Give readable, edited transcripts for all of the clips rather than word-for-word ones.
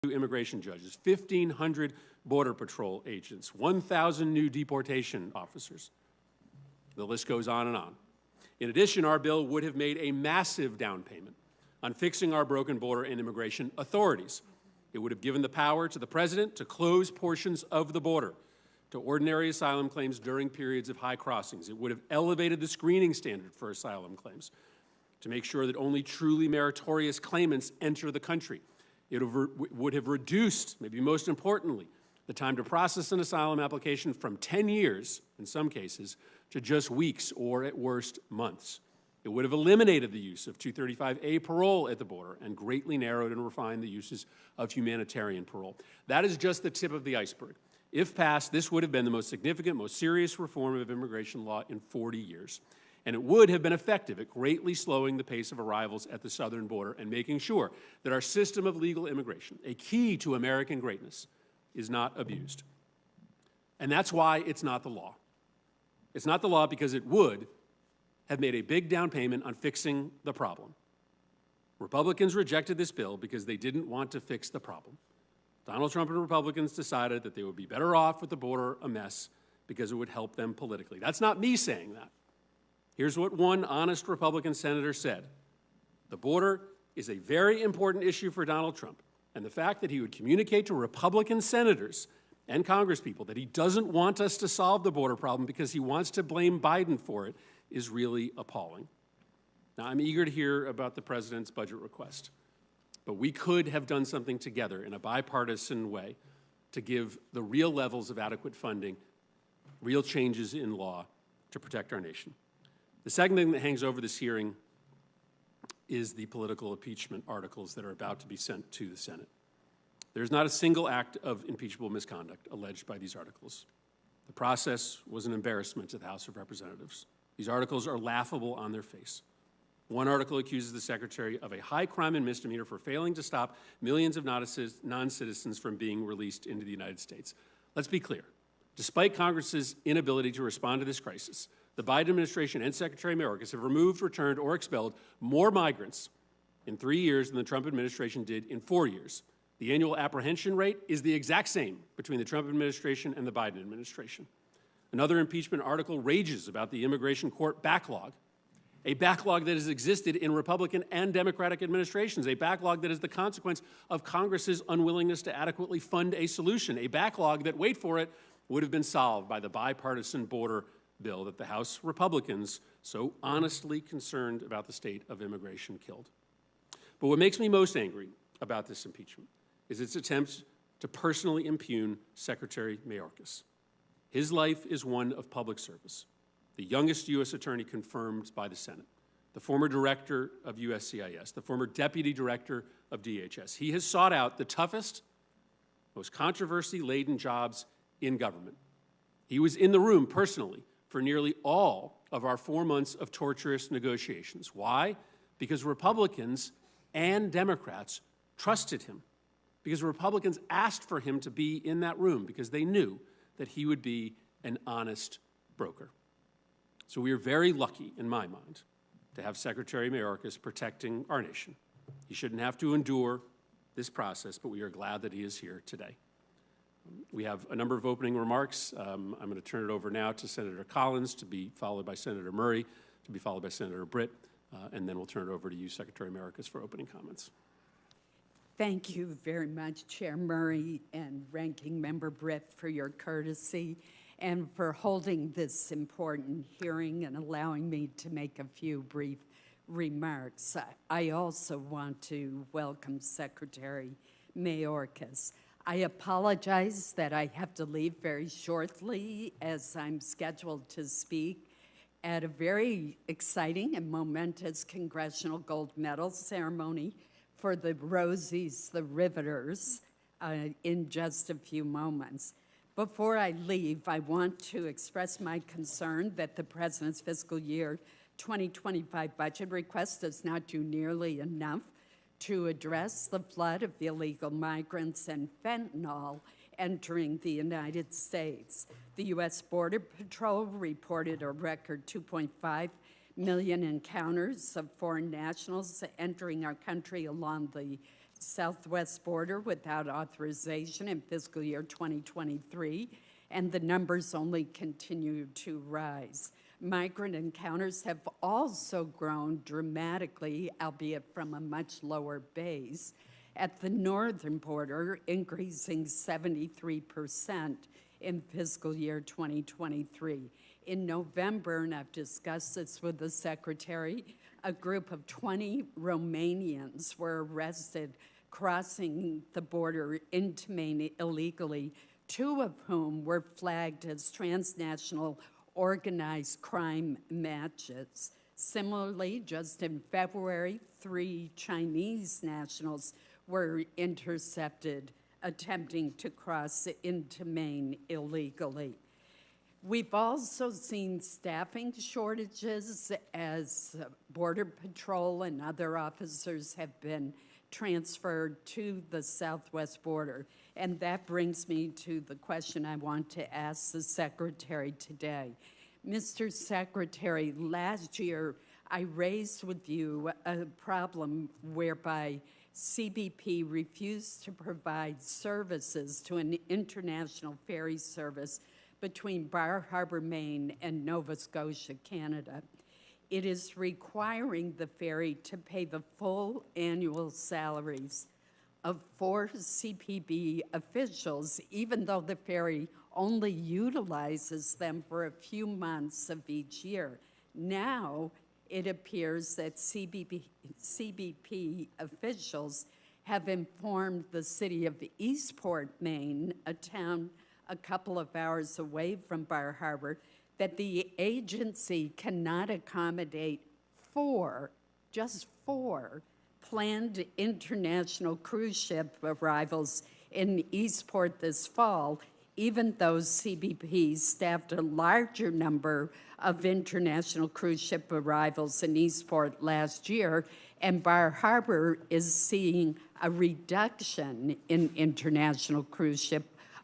immigration judges, 1,500 Border Patrol agents, 1,000 new deportation officers. The list goes on and on. In addition, our bill would have made a massive down payment on fixing our broken border and immigration authorities. It would have given the power to the president to close portions of the border to ordinary asylum claims during periods of high crossings. It would have elevated the screening standard for asylum claims to make sure that only truly meritorious claimants enter the country. It would have reduced, maybe most importantly, the time to process an asylum application from 10 years, in some cases, to just weeks or, at worst, months. It would have eliminated the use of 235A parole at the border and greatly narrowed and refined the uses of humanitarian parole. That is just the tip of the iceberg. If passed, this would have been the most significant, most serious reform of immigration law in 40 years. And it would have been effective at greatly slowing the pace of arrivals at the southern border and making sure that our system of legal immigration, a key to American greatness, is not abused. And that's why it's not the law. It's not the law because it would have made a big down payment on fixing the problem. Republicans rejected this bill because they didn't want to fix the problem. Donald Trump and Republicans decided that they would be better off with the border a mess because it would help them politically. That's not me saying that. Here's what one honest Republican senator said. The border is a very important issue for Donald Trump, and the fact that he would communicate to Republican senators and congresspeople that he doesn't want us to solve the border problem because he wants to blame Biden for it is really appalling. Now, I'm eager to hear about the president's budget request, but we could have done something together in a bipartisan way to give the real levels of adequate funding, real changes in law to protect our nation. The second thing that hangs over this hearing is the political impeachment articles that are about to be sent to the Senate. There's not a single act of impeachable misconduct alleged by these articles. The process was an embarrassment to the House of Representatives. These articles are laughable on their face. One article accuses the Secretary of a high crime and misdemeanor for failing to stop millions of non-citizens from being released into the United States. Let's be clear. Despite Congress's inability to respond to this crisis, the Biden administration and Secretary Mayorkas have removed, returned, or expelled more migrants in 3 years than the Trump administration did in 4 years. The annual apprehension rate is the exact same between the Trump administration and the Biden administration. Another impeachment article rages about the immigration court backlog, a backlog that has existed in Republican and Democratic administrations, a backlog that is the consequence of Congress's unwillingness to adequately fund a solution, a backlog that, wait for it, would have been solved by the bipartisan border bill that the House Republicans, so honestly concerned about the state of immigration, killed. But what makes me most angry about this impeachment is its attempt to personally impugn Secretary Mayorkas. His life is one of public service. The youngest U.S. attorney confirmed by the Senate, the former director of USCIS, the former deputy director of DHS. He has sought out the toughest, most controversy-laden jobs in government. He was in the room personally for nearly all of our 4 months of torturous negotiations. Why? Because Republicans and Democrats trusted him. Because Republicans asked for him to be in that room because they knew that he would be an honest broker. So we are very lucky, in my mind, to have Secretary Mayorkas protecting our nation. He shouldn't have to endure this process, but we are glad that he is here today. We have a number of opening remarks. I'm going to turn it over now to Senator Collins, to be followed by Senator Murray, to be followed by Senator Britt, and then we'll turn it over to you, Secretary Mayorkas, for opening comments. Thank you very much, Chair Murray and Ranking Member Britt, for your courtesy and for holding this important hearing and allowing me to make a few brief remarks. I also want to welcome Secretary Mayorkas. I apologize that I have to leave very shortly, as I'm scheduled to speak at a very exciting and momentous Congressional Gold Medal ceremony for the Rosies, the Riveters, in just a few moments. Before I leave, I want to express my concern that the President's fiscal year 2025 budget request does not do nearly enough to address the flood of illegal migrants and fentanyl entering the United States. The U.S. Border Patrol reported a record 2.5 million encounters of foreign nationals entering our country along the southwest border without authorization in fiscal year 2023, and the numbers only continue to rise. Migrant encounters have also grown dramatically, albeit from a much lower base, at the northern border, increasing 73% in fiscal year 2023. In November, and I've discussed this with the Secretary, a group of 20 Romanians were arrested crossing the border into Maine illegally, 2 of whom were flagged as transnational organized crime matches. Similarly, just in February, 3 Chinese nationals were intercepted attempting to cross into Maine illegally. We've also seen staffing shortages as Border Patrol and other officers have been transferred to the southwest border. And that brings me to the question I want to ask the Secretary today. Mr. Secretary, last year I raised with you a problem whereby CBP refused to provide services to an international ferry service between Bar Harbor, Maine and Nova Scotia, Canada. It is requiring the ferry to pay the full annual salaries of 4 CPB officials, even though the ferry only utilizes them for a few months of each year. Now, it appears that CBP officials have informed the city of Eastport, Maine, a town a couple of hours away from Bar Harbor, that the agency cannot accommodate 4, just 4, planned international cruise ship arrivals in Eastport this fall, even though CBP staffed a larger number of international cruise ship arrivals in Eastport last year, and Bar Harbor is seeing a reduction in international cruise ship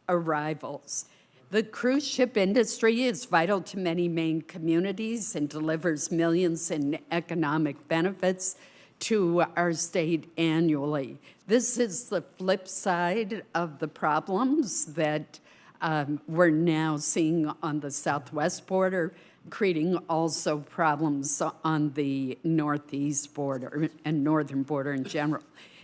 arrivals. The cruise ship industry is vital to many Maine communities and delivers millions in economic benefits to our state annually. This is the flip side of the problems that we're now seeing on the southwest border, creating also problems on the northeast border and northern border in general.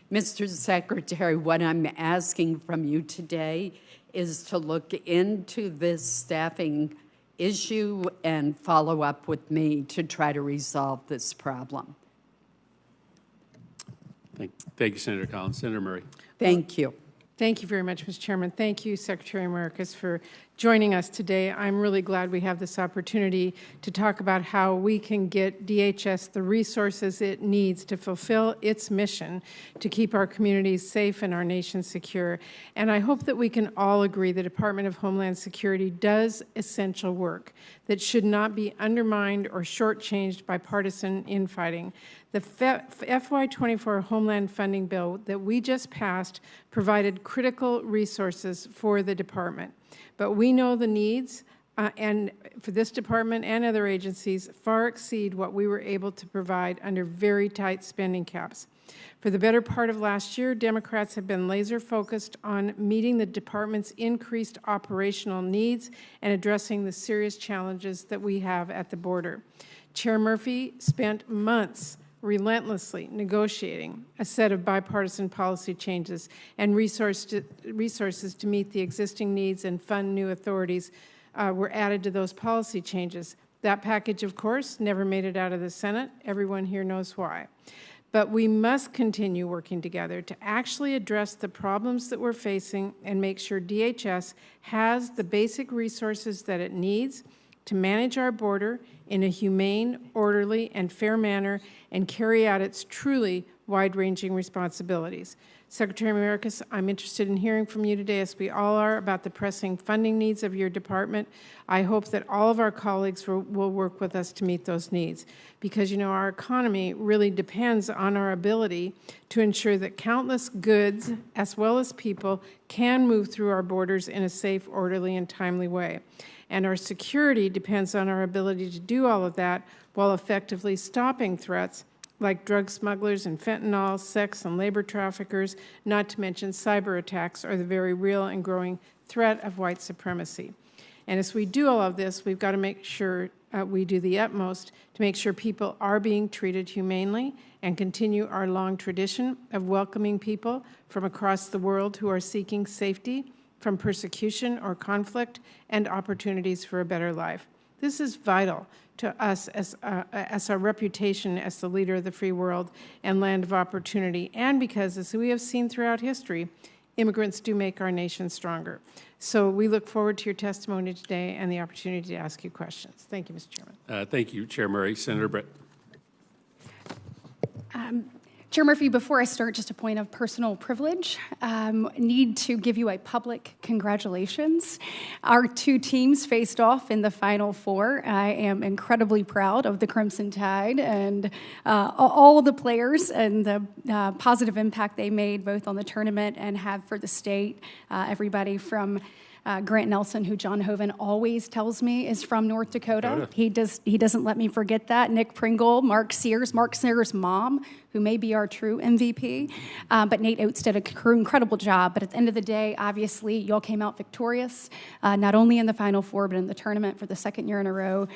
Mr. Secretary, what I'm asking from you today is to look into this staffing issue and follow up with me to try to resolve this problem. Thank you, Senator Collins. Senator Murray. Thank you. Thank you very much, Mr. Chairman. Thank you, Secretary Mayorkas, for joining us today. I'm really glad we have this opportunity to talk about how we can get DHS the resources it needs to fulfill its mission to keep our communities safe and our nation secure. And I hope that we can all agree the Department of Homeland Security does essential work that should not be undermined or shortchanged by partisan infighting. The FY24 Homeland Funding Bill that we just passed provided critical resources for the department. But we know the needs and for this department and other agencies far exceed what we were able to provide under very tight spending caps. For the better part of last year, Democrats have been laser focused on meeting the department's increased operational needs and addressing the serious challenges that we have at the border. Chair Murphy spent months relentlessly negotiating a set of bipartisan policy changes and resources to meet the existing needs and fund new authorities were added to those policy changes. That package, of course, never made it out of the Senate. Everyone here knows why. But we must continue working together to actually address the problems that we're facing and make sure DHS has the basic resources that it needs to manage our border in a humane, orderly, and fair manner and carry out its truly wide-ranging responsibilities. Secretary Mayorkas, I'm interested in hearing from you today, as we all are, about the pressing funding needs of your department. I hope that all of our colleagues will work with us to meet those needs, because, you know, our economy really depends on our ability to ensure that countless goods, as well as people, can move through our borders in a safe, orderly, and timely way. And our security depends on our ability to do all of that while effectively stopping threats like drug smugglers and fentanyl, sex and labor traffickers, not to mention cyber attacks, are the very real and growing threat of white supremacy. And as we do all of this, we've got to make sure we do the utmost to make sure people are being treated humanely and continue our long tradition of welcoming people from across the world who are seeking safety from persecution or conflict and opportunities for a better life. This is vital to us as our reputation as the leader of the free world and land of opportunity, and because, as we have seen throughout history, immigrants do make our nation stronger. So we look forward to your testimony today and the opportunity to ask you questions. Thank you, Mr. Chairman. Thank you, Chair Murray. Senator Britt. Chair Murphy, before I start, just a point of personal privilege. Need to give you a public congratulations. Our two teams faced off in the Final Four. I am incredibly proud of the Crimson Tide and all of the players and the positive impact they made both on the tournament and have for the state. Everybody from Grant Nelson, who John Hoven always tells me is from North Dakota. He doesn't let me forget that. Nick Pringle, Mark Sears' mom, who may be our true MVP. But Nate Oates did an incredible job. But at the end of the day, obviously, y'all came out victorious, not only in the Final Four, but in the tournament for the second year in a row.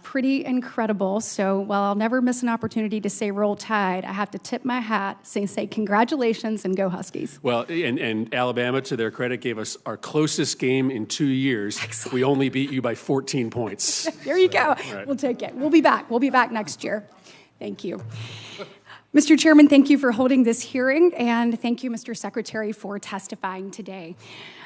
Pretty incredible. So while I'll never miss an opportunity to say Roll Tide, I have to tip my hat, say congratulations and go Huskies. Well, and Alabama, to their credit, gave us our closest game in 2 years. Excellent. We only beat you by 14 points. There you go. Right. We'll take it. We'll be back. We'll be back next year. Thank you. Mr. Chairman, thank you for holding this hearing, and thank you, Mr. Secretary, for testifying today.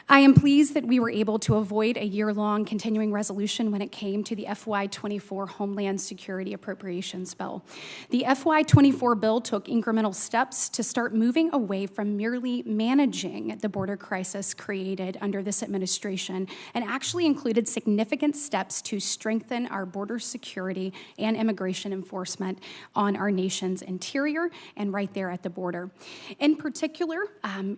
I am pleased that we were able to avoid a year-long continuing resolution when it came to the FY24 Homeland Security Appropriations Bill. The FY24 bill took incremental steps to start moving away from merely managing the border crisis created under this administration and actually included significant steps to strengthen our border security and immigration enforcement on our nation's interior and right there at the border. In particular,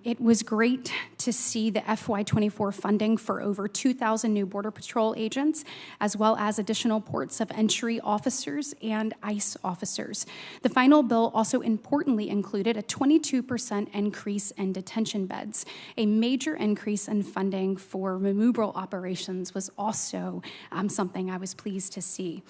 it was great to see the FY24 funding for over 2,000 new Border Patrol agents, as well as additional ports of entry officers and ICE officers. The final bill also importantly included a 22% increase in detention beds. A major increase in funding for removal operations was also something I was pleased to see.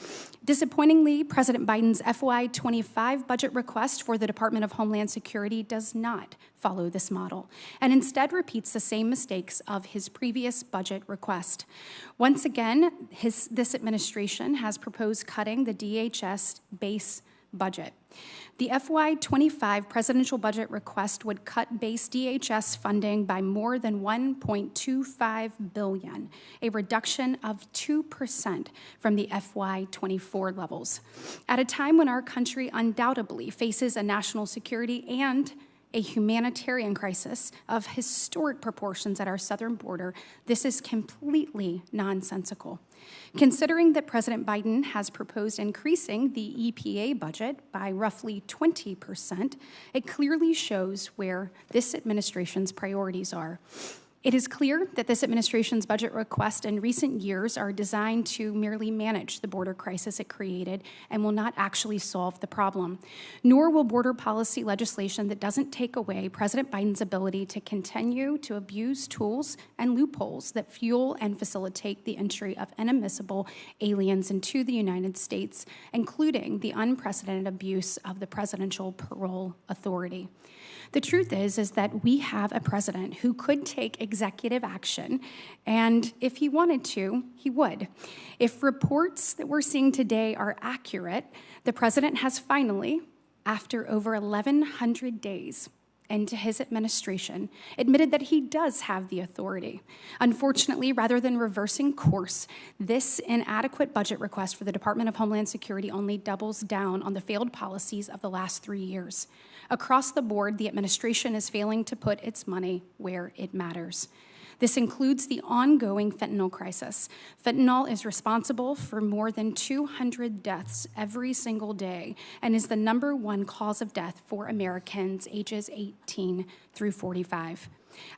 Disappointingly, President Biden's FY25 budget request for the Department of Homeland Security does not follow this model, and instead repeats the same mistakes of his previous budget request. Once again, this administration has proposed cutting the DHS base budget. The FY25 presidential budget request would cut base DHS funding by more than $1.25 billion, a reduction of 2% from the FY24 levels. At a time when our country undoubtedly faces a national security and a humanitarian crisis of historic proportions at our southern border, this is completely nonsensical. Considering that President Biden has proposed increasing the EPA budget by roughly 20%, it clearly shows where this administration's priorities are. It is clear that this administration's budget requests in recent years are designed to merely manage the border crisis it created and will not actually solve the problem. Nor will border policy legislation that doesn't take away President Biden's ability to continue to abuse tools and loopholes that fuel and facilitate the entry of inadmissible aliens into the United States, including the unprecedented abuse of the Presidential Parole Authority. The truth is that we have a president who could take executive action, and if he wanted to, he would. If reports that we're seeing today are accurate, the president has finally, after over 1,100 days into his administration, admitted that he does have the authority. Unfortunately, rather than reversing course, this inadequate budget request for the Department of Homeland Security only doubles down on the failed policies of the last 3 years. Across the board, the administration is failing to put its money where it matters. This includes the ongoing fentanyl crisis. Fentanyl is responsible for more than 200 deaths every single day and is the #1 cause of death for Americans ages 18 through 45.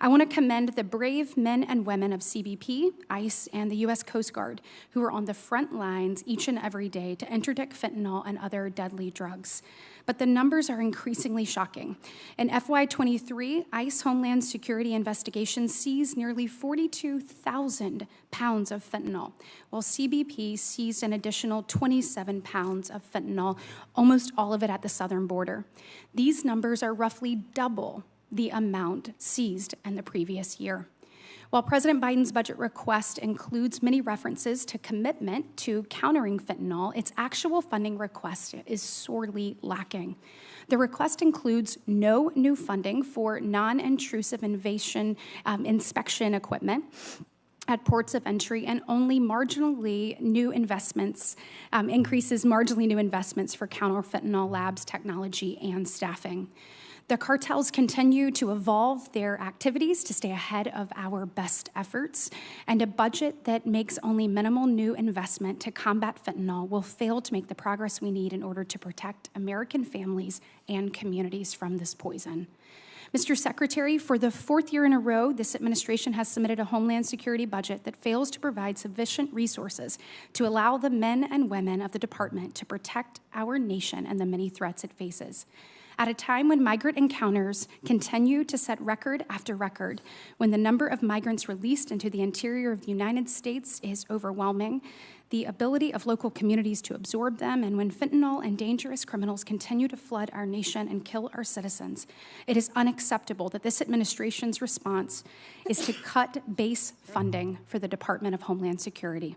I want to commend the brave men and women of CBP, ICE, and the U.S. Coast Guard who are on the front lines each and every day to interdict fentanyl and other deadly drugs. But the numbers are increasingly shocking. In FY23, ICE Homeland Security investigations seized nearly 42,000 pounds of fentanyl, while CBP seized an additional 27 pounds of fentanyl, almost all of it at the southern border. These numbers are roughly double the amount seized in the previous year. While President Biden's budget request includes many references to commitment to countering fentanyl, its actual funding request is sorely lacking. The request includes no new funding for non-intrusive inspection equipment at ports of entry, and only marginally new investments, increases marginally new investments for counter fentanyl labs, technology, and staffing. The cartels continue to evolve their activities to stay ahead of our best efforts, and a budget that makes only minimal new investment to combat fentanyl will fail to make the progress we need in order to protect American families and communities from this poison. Mr. Secretary, for the fourth year in a row, this administration has submitted a Homeland Security budget that fails to provide sufficient resources to allow the men and women of the department to protect our nation and the many threats it faces. At a time when migrant encounters continue to set record after record, when the number of migrants released into the interior of the United States is overwhelming, the ability of local communities to absorb them, and when fentanyl and dangerous criminals continue to flood our nation and kill our citizens, it is unacceptable that this administration's response is to cut base funding for the Department of Homeland Security.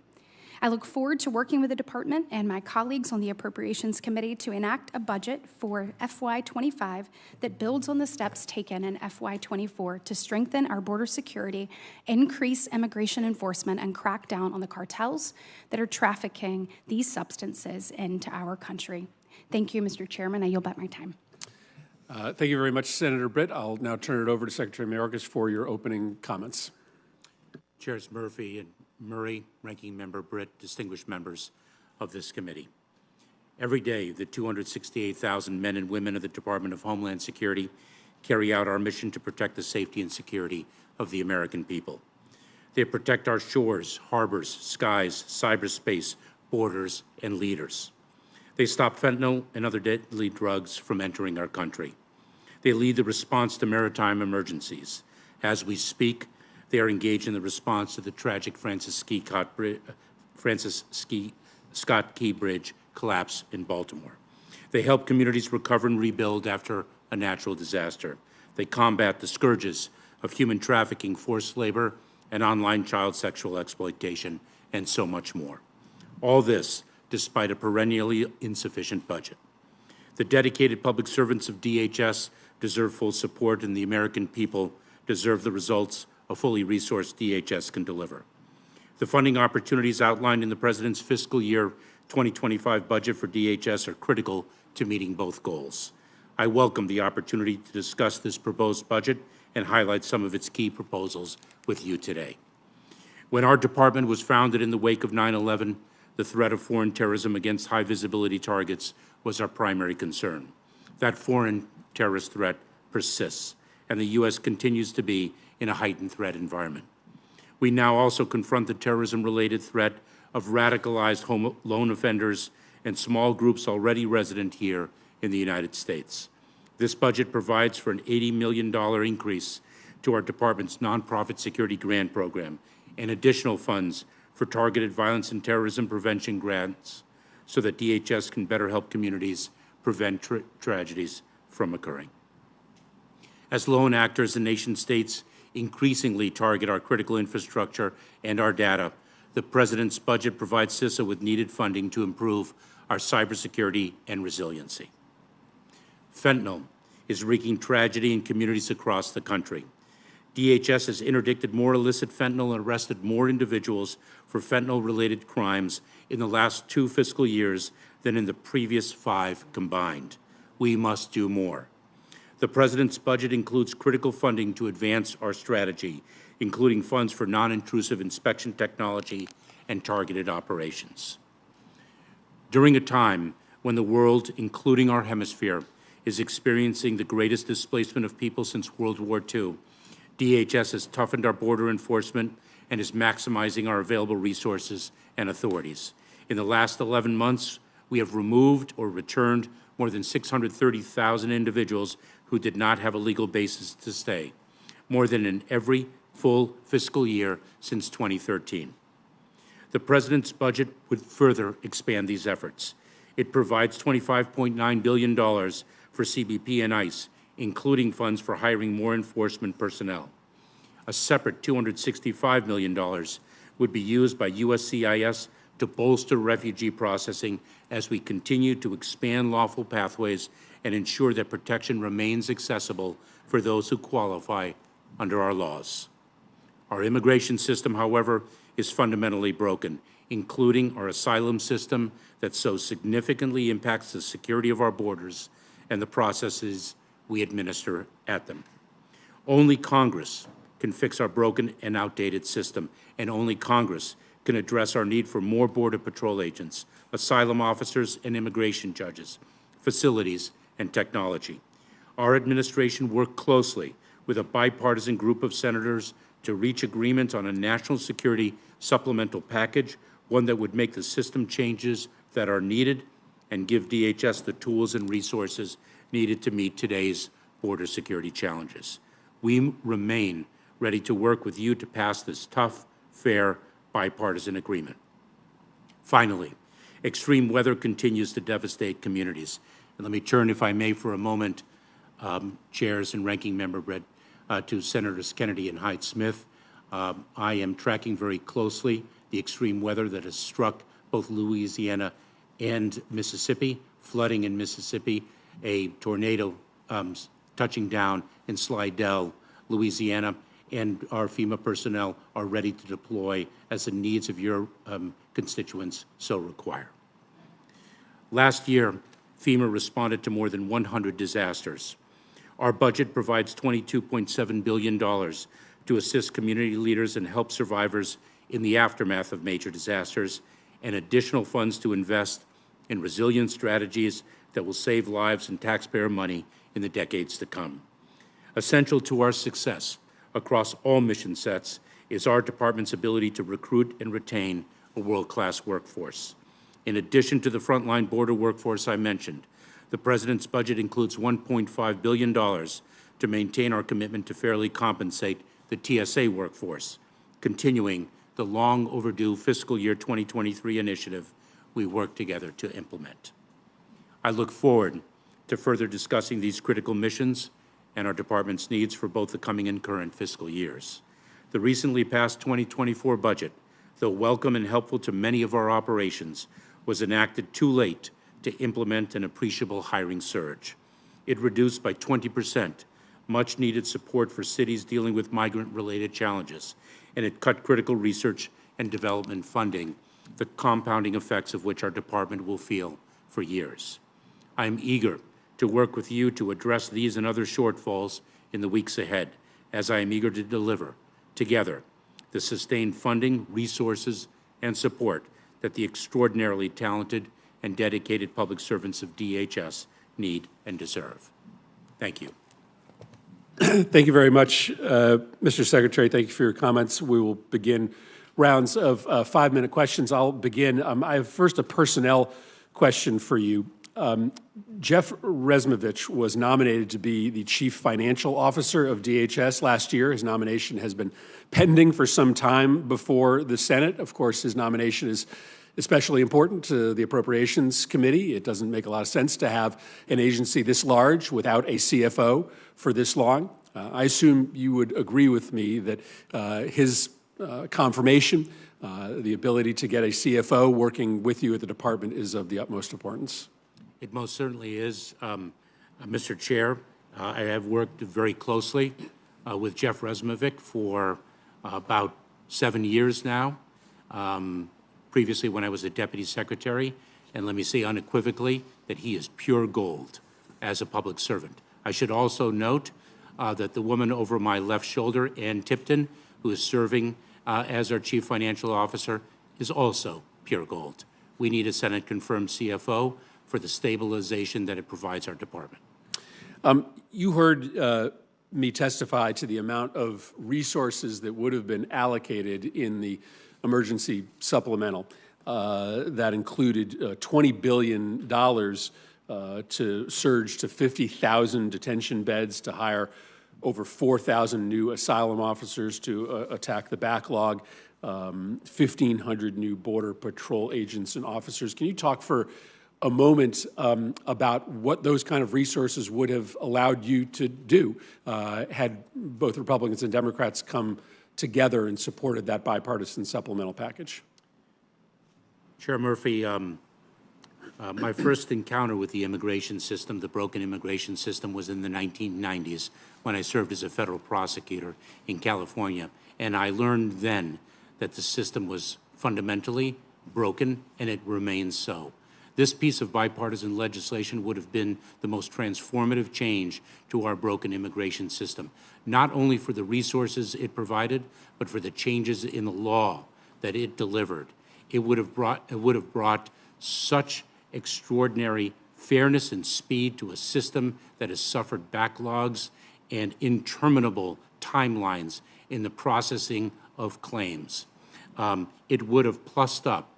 I look forward to working with the department and my colleagues on the Appropriations Committee to enact a budget for FY25 that builds on the steps taken in FY24 to strengthen our border security, increase immigration enforcement, and crack down on the cartels that are trafficking these substances into our country. Thank you, Mr. Chairman. I yield back my time. Thank you very much, Senator Britt. I'll now turn it over to Secretary Mayorkas for your opening comments. Chairs Murphy and Murray, Ranking Member Britt, distinguished members of this committee. Every day, the 268,000 men and women of the Department of Homeland Security carry out our mission to protect the safety and security of the American people. They protect our shores, harbors, skies, cyberspace, borders, and leaders. They stop fentanyl and other deadly drugs from entering our country. They lead the response to maritime emergencies. As we speak, they are engaged in the response to the tragic Francis Scott Key Bridge collapse in Baltimore. They help communities recover and rebuild after a natural disaster. They combat the scourges of human trafficking, forced labor, and online child sexual exploitation, and so much more. All this despite a perennially insufficient budget. The dedicated public servants of DHS deserve full support, and the American people deserve the results a fully resourced DHS can deliver. The funding opportunities outlined in the President's fiscal year 2025 budget for DHS are critical to meeting both goals. I welcome the opportunity to discuss this proposed budget and highlight some of its key proposals with you today. When our department was founded in the wake of 9/11, the threat of foreign terrorism against high-visibility targets was our primary concern. That foreign terrorist threat persists, and the U.S. continues to be in a heightened threat environment. We now also confront the terrorism-related threat of radicalized home loan offenders and small groups already resident here in the United States. This budget provides for an $80 million increase to our department's nonprofit security grant program and additional funds for targeted violence and terrorism prevention grants so that DHS can better help communities prevent tragedies from occurring. As lone actors, the nation-states increasingly target our critical infrastructure and our data. The President's budget provides CISA with needed funding to improve our cybersecurity and resiliency. Fentanyl is wreaking tragedy in communities across the country. DHS has interdicted more illicit fentanyl and arrested more individuals for fentanyl-related crimes in the last 2 fiscal years than in the previous 5 combined. We must do more. The President's budget includes critical funding to advance our strategy, including funds for non-intrusive inspection technology and targeted operations. During a time when the world, including our hemisphere, is experiencing the greatest displacement of people since World War II, DHS has toughened our border enforcement and is maximizing our available resources and authorities. In the last 11 months, we have removed or returned more than 630,000 individuals who did not have a legal basis to stay, more than in every full fiscal year since 2013. The President's budget would further expand these efforts. It provides $25.9 billion for CBP and ICE, including funds for hiring more enforcement personnel. A separate $265 million would be used by USCIS to bolster refugee processing as we continue to expand lawful pathways and ensure that protection remains accessible for those who qualify under our laws. Our immigration system, however, is fundamentally broken, including our asylum system that so significantly impacts the security of our borders and the processes we administer at them. Only Congress can fix our broken and outdated system, and only Congress can address our need for more Border Patrol agents, asylum officers, and immigration judges, facilities, and technology. Our administration worked closely with a bipartisan group of senators to reach agreement on a national security supplemental package, one that would make the system changes that are needed and give DHS the tools and resources needed to meet today's border security challenges. We remain ready to work with you to pass this tough, fair, bipartisan agreement. Finally, extreme weather continues to devastate communities. And let me turn, if I may, for a moment, chairs and ranking member Brett, to Senators Kennedy and Hyde-Smith. I am tracking very closely the extreme weather that has struck both Louisiana and Mississippi, flooding in Mississippi, a tornado touching down in Slidell, Louisiana, and our FEMA personnel are ready to deploy as the needs of your constituents so require. Last year, FEMA responded to more than 100 disasters. Our budget provides $22.7 billion to assist community leaders and help survivors in the aftermath of major disasters, and additional funds to invest in resilient strategies that will save lives and taxpayer money in the decades to come. Essential to our success across all mission sets is our department's ability to recruit and retain a world-class workforce. In addition to the frontline border workforce I mentioned, the President's budget includes $1.5 billion to maintain our commitment to fairly compensate the TSA workforce, continuing the long overdue fiscal year 2023 initiative we work together to implement. I look forward to further discussing these critical missions and our department's needs for both the coming and current fiscal years. The recently passed 2024 budget, though welcome and helpful to many of our operations, was enacted too late to implement an appreciable hiring surge. It reduced by 20% much-needed support for cities dealing with migrant-related challenges, and it cut critical research and development funding, the compounding effects of which our department will feel for years. I am eager to work with you to address these and other shortfalls in the weeks ahead, as I am eager to deliver, together, the sustained funding, resources, and support that the extraordinarily talented and dedicated public servants of DHS need and deserve. Thank you. Thank you very much, Mr. Secretary. Thank you for your comments. We will begin rounds of 5-minute questions. I'll begin. I have first a personnel question for you. Jeff Resmovich was nominated to be the Chief Financial Officer of DHS last year. His nomination has been pending for some time before the Senate. Of course, his nomination is especially important to the Appropriations Committee. It doesn't make a lot of sense to have an agency this large without a CFO for this long. I assume you would agree with me that his confirmation, the ability to get a CFO working with you at the department is of the utmost importance. It most certainly is, Mr. Chair. I have worked very closely with Jeff Resmovich for about 7 years now. Previously when I was a deputy secretary, and let me say unequivocally that he is pure gold as a public servant. I should also note that the woman over my left shoulder, Ann Tipton, who is serving as our Chief Financial Officer, is also pure gold. We need a Senate-confirmed CFO for the stabilization that it provides our department. You heard me testify to the amount of resources that would have been allocated in the emergency supplemental. That included $20 billion to surge to 50,000 detention beds, to hire over 4,000 new asylum officers to attack the backlog, 1,500 new Border Patrol agents and officers. Can you talk for a moment about what those kind of resources would have allowed you to do had both Republicans and Democrats come together and supported that bipartisan supplemental package? Chair Murphy, my first encounter with the immigration system, the broken immigration system, was in the 1990s when I served as a federal prosecutor in California. And I learned then that the system was fundamentally broken, and it remains so. This piece of bipartisan legislation would have been the most transformative change to our broken immigration system, not only for the resources it provided, but for the changes in the law that it delivered. It would have brought such extraordinary fairness and speed to a system that has suffered backlogs and interminable timelines in the processing of claims. It would have plussed up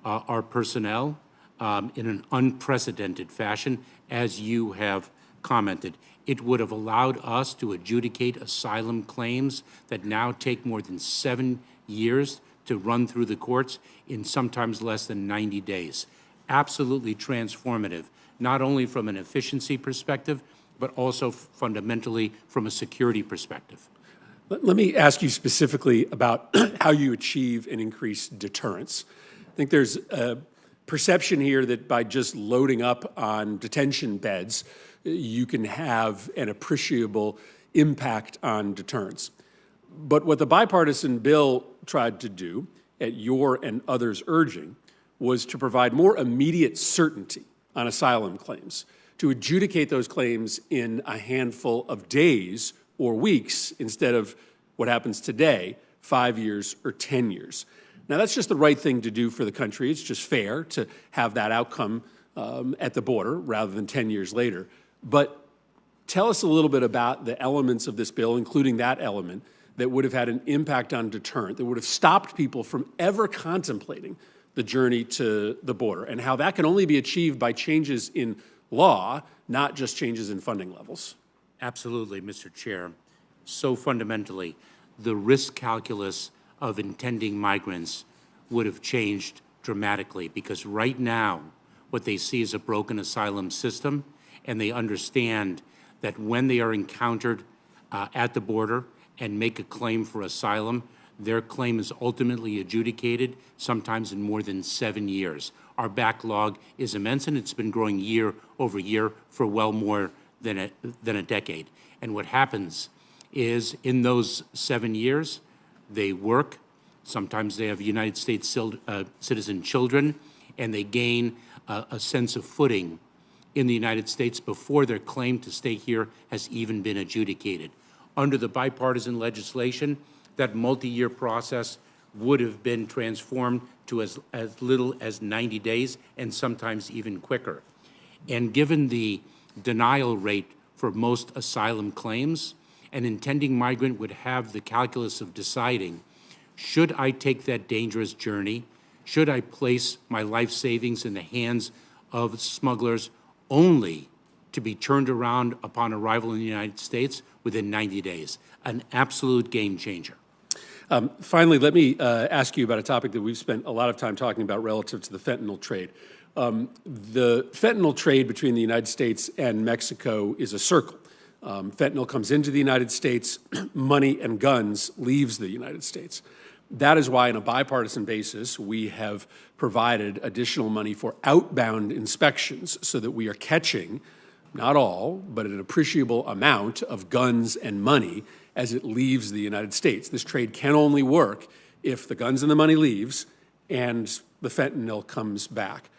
our personnel in an unprecedented fashion, as you have commented. It would have allowed us to adjudicate asylum claims that now take more than 7 years to run through the courts in sometimes less than 90 days. Absolutely transformative, not only from an efficiency perspective, but also fundamentally from a security perspective. Let me ask you specifically about how you achieve and increase deterrence. I think there's a perception here that by just loading up on detention beds, you can have an appreciable impact on deterrence. But what the bipartisan bill tried to do, at your and others' urging, was to provide more immediate certainty on asylum claims, to adjudicate those claims in a handful of days or weeks instead of what happens today, 5 years or 10 years. Now, that's just the right thing to do for the country. It's just fair to have that outcome at the border rather than 10 years later. But tell us a little bit about the elements of this bill, including that element, that would have had an impact on deterrent, that would have stopped people from ever contemplating the journey to the border, and how that can only be achieved by changes in law, not just changes in funding levels. Absolutely, Mr. Chair. So fundamentally, the risk calculus of intending migrants would have changed dramatically, because right now what they see is a broken asylum system, and they understand that when they are encountered at the border and make a claim for asylum, their claim is ultimately adjudicated, sometimes in more than 7 years. Our backlog is immense, and it's been growing year over year for well more than a decade. And what happens is, in those 7 years, they work. Sometimes they have United States citizen children, and they gain a sense of footing in the United States before their claim to stay here has even been adjudicated. Under the bipartisan legislation, that multi-year process would have been transformed to as little as 90 days, and sometimes even quicker. And given the denial rate for most asylum claims, an intending migrant would have the calculus of deciding, should I take that dangerous journey? Should I place my life savings in the hands of smugglers, only to be turned around upon arrival in the United States within 90 days? An absolute game changer. Finally, let me ask you about a topic that we've spent a lot of time talking about relative to the fentanyl trade. The fentanyl trade between the United States and Mexico is a circle. Fentanyl comes into the United States, money and guns leaves the United States. That is why, on a bipartisan basis, we have provided additional money for outbound inspections so that we are catching, not all, but an appreciable amount of guns and money as it leaves the United States. This trade can only work if the guns and the money leaves and the fentanyl comes back.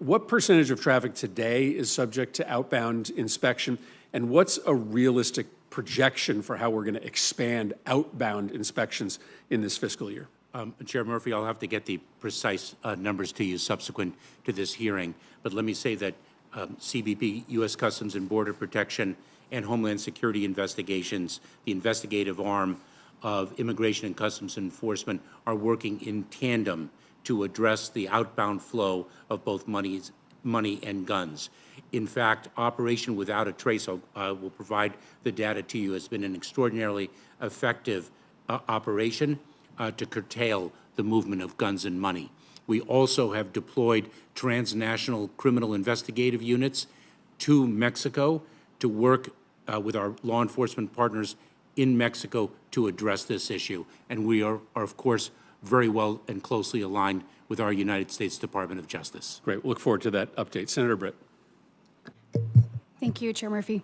What percentage of traffic today is subject to outbound inspection, and what's a realistic projection for how we're going to expand outbound inspections in this fiscal year? Chair Murphy, I'll have to get the precise numbers to you subsequent to this hearing, but let me say that CBP, U.S. Customs and Border Protection, and Homeland Security investigations, the investigative arm of Immigration and Customs Enforcement, are working in tandem to address the outbound flow of both money and guns. In fact, Operation Without a Trace, I will provide the data to you, has been an extraordinarily effective operation to curtail the movement of guns and money. We also have deployed transnational criminal investigative units to Mexico to work with our law enforcement partners in Mexico to address this issue. And we are of course, very well and closely aligned with our United States Department of Justice. Great. We'll look forward to that update. Senator Britt. Thank you, Chair Murphy.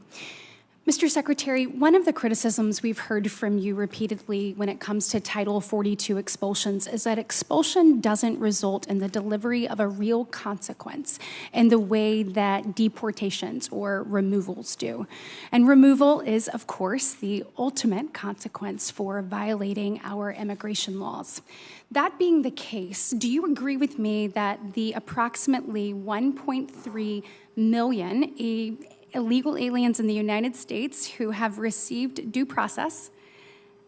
Mr. Secretary, one of the criticisms we've heard from you repeatedly when it comes to Title 42 expulsions is that expulsion doesn't result in the delivery of a real consequence in the way that deportations or removals do. And removal is, of course, the ultimate consequence for violating our immigration laws. That being the case, do you agree with me that the approximately 1.3 million illegal aliens in the United States who have received due process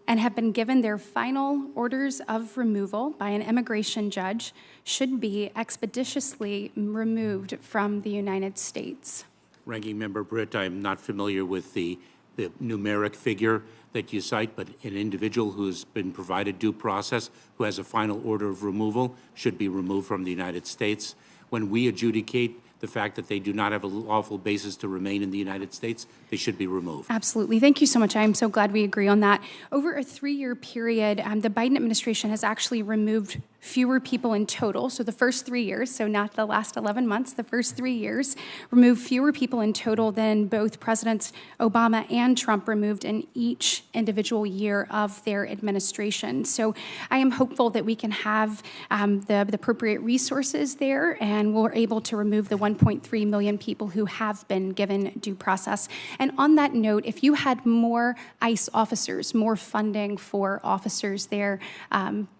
and have been given their final orders of removal by an immigration judge should be expeditiously removed from the United States? Ranking Member Britt, I am not familiar with the numeric figure that you cite, but an individual who's been provided due process, who has a final order of removal, should be removed from the United States. When we adjudicate the fact that they do not have a lawful basis to remain in the United States, they should be removed. Absolutely. Thank you so much. I'm so glad we agree on that. Over a 3-year period, the Biden administration has actually removed fewer people in total. So the first 3 years, so not the last 11 months, the first 3 years, removed fewer people in total than both Presidents Obama and Trump removed in each individual year of their administration. So I am hopeful that we can have the appropriate resources there, and we're able to remove the 1.3 million people who have been given due process. And on that note, if you had more ICE officers, more funding for officers there,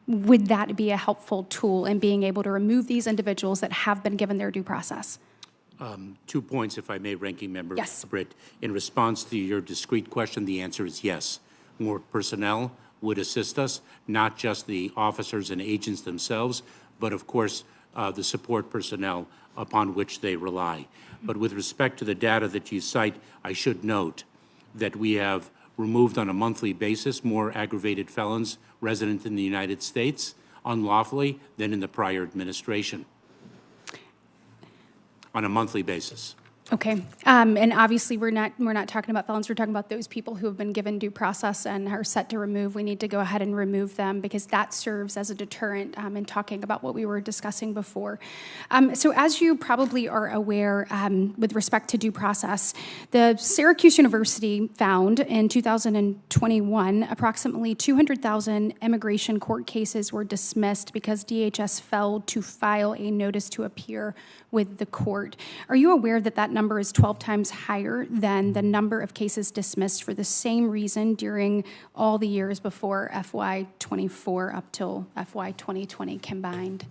would that be a helpful tool in being able to remove these individuals that have been given their due process? 2 points, if I may, Ranking Member Yes. Britt. In response to your discrete question, the answer is yes. More personnel would assist us, not just the officers and agents themselves, but of course, the support personnel upon which they rely. But with respect to the data that you cite, I should note that we have removed on a monthly basis more aggravated felons resident in the United States unlawfully than in the prior administration on a monthly basis. Okay, and obviously we're not talking about felons. We're talking about those people who have been given due process and are set to remove. We need to go ahead and remove them because that serves as a deterrent in talking about what we were discussing before. So as you probably are aware, with respect to due process, the Syracuse University found in 2021 approximately 200,000 immigration court cases were dismissed because DHS failed to file a notice to appear with the court. Are you aware that that number is 12 times higher than the number of cases dismissed for the same reason during all the years before FY24 up till FY 2020 combined?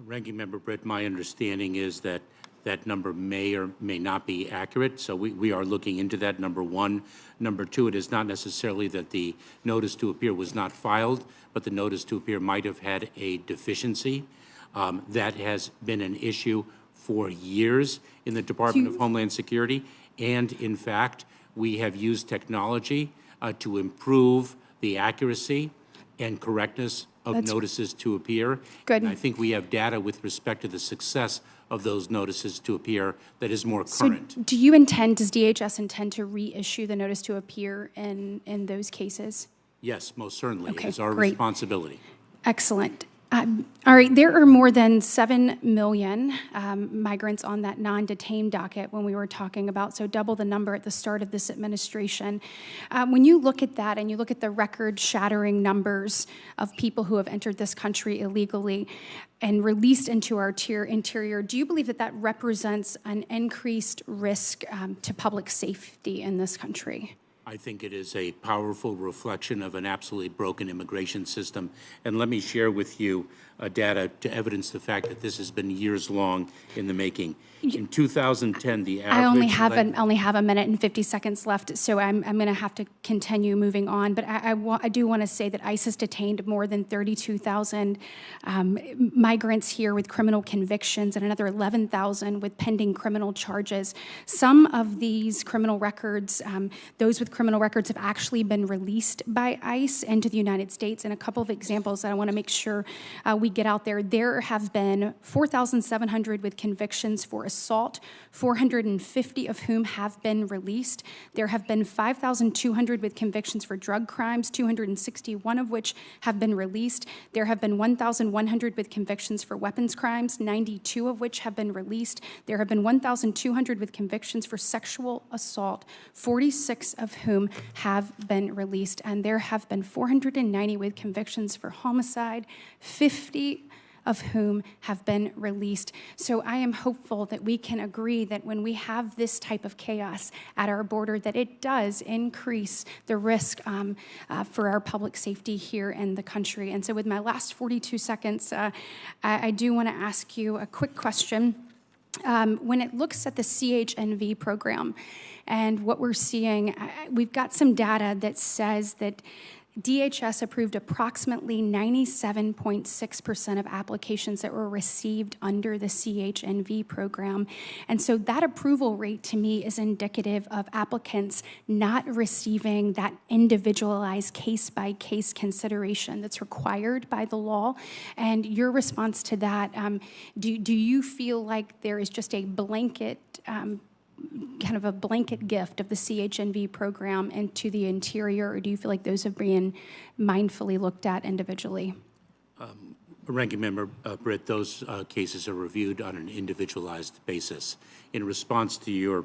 Ranking Member Britt, my understanding is that that number may or may not be accurate, so we are looking into that, number one. Number two, it is not necessarily that the notice to appear was not filed, but the notice to appear might have had a deficiency. That has been an issue for years in the Department of Homeland Security, and in fact, we have used technology to improve the accuracy and correctness of notices to appear. Good. And I think we have data with respect to the success of those notices to appear that is more current. So does DHS intend to reissue the notice to appear in those cases? Yes, most certainly. Okay, it is our great. responsibility. Excellent. All right, there are more than 7 million migrants on that non-detained docket when we were talking about, so double the number at the start of this administration. When you look at that and you look at the record-shattering numbers of people who have entered this country illegally and released into our interior, do you believe that that represents an increased risk to public safety in this country? I think it is a powerful reflection of an absolutely broken immigration system. And let me share with you data to evidence the fact that this has been years long in the making. In 2010, the average... I only have a minute and 50 seconds left, so I'm going to have to continue moving on. But I do want to say that ICE has detained more than 32,000 migrants here with criminal convictions and another 11,000 with pending criminal charges. Some of these criminal records, those with criminal records have actually been released by ICE into the United States. And a couple of examples that I want to make sure we get out there. There have been 4,700 with convictions for assault, 450 of whom have been released. There have been 5,200 with convictions for drug crimes, 261 of which have been released. There have been 1,100 with convictions for weapons crimes, 92 of which have been released. There have been 1,200 with convictions for sexual assault, 46 of whom have been released. And there have been 490 with convictions for homicide, 50 of whom have been released. So I am hopeful that we can agree that when we have this type of chaos at our border, that it does increase the risk for our public safety here in the country. And so with my last 42 seconds, I do want to ask you a quick question. When it looks at the CHNV program and what we're seeing, we've got some data that says that DHS approved approximately 97.6% of applications that were received under the CHNV program. And so that approval rate to me is indicative of applicants not receiving that individualized case-by-case consideration that's required by the law. And your response to that, do you feel like there is just a blanket kind of a blanket gift of the CHNV program into the interior, or do you feel like those have been mindfully looked at individually? Ranking Member Britt, those cases are reviewed on an individualized basis. In response to your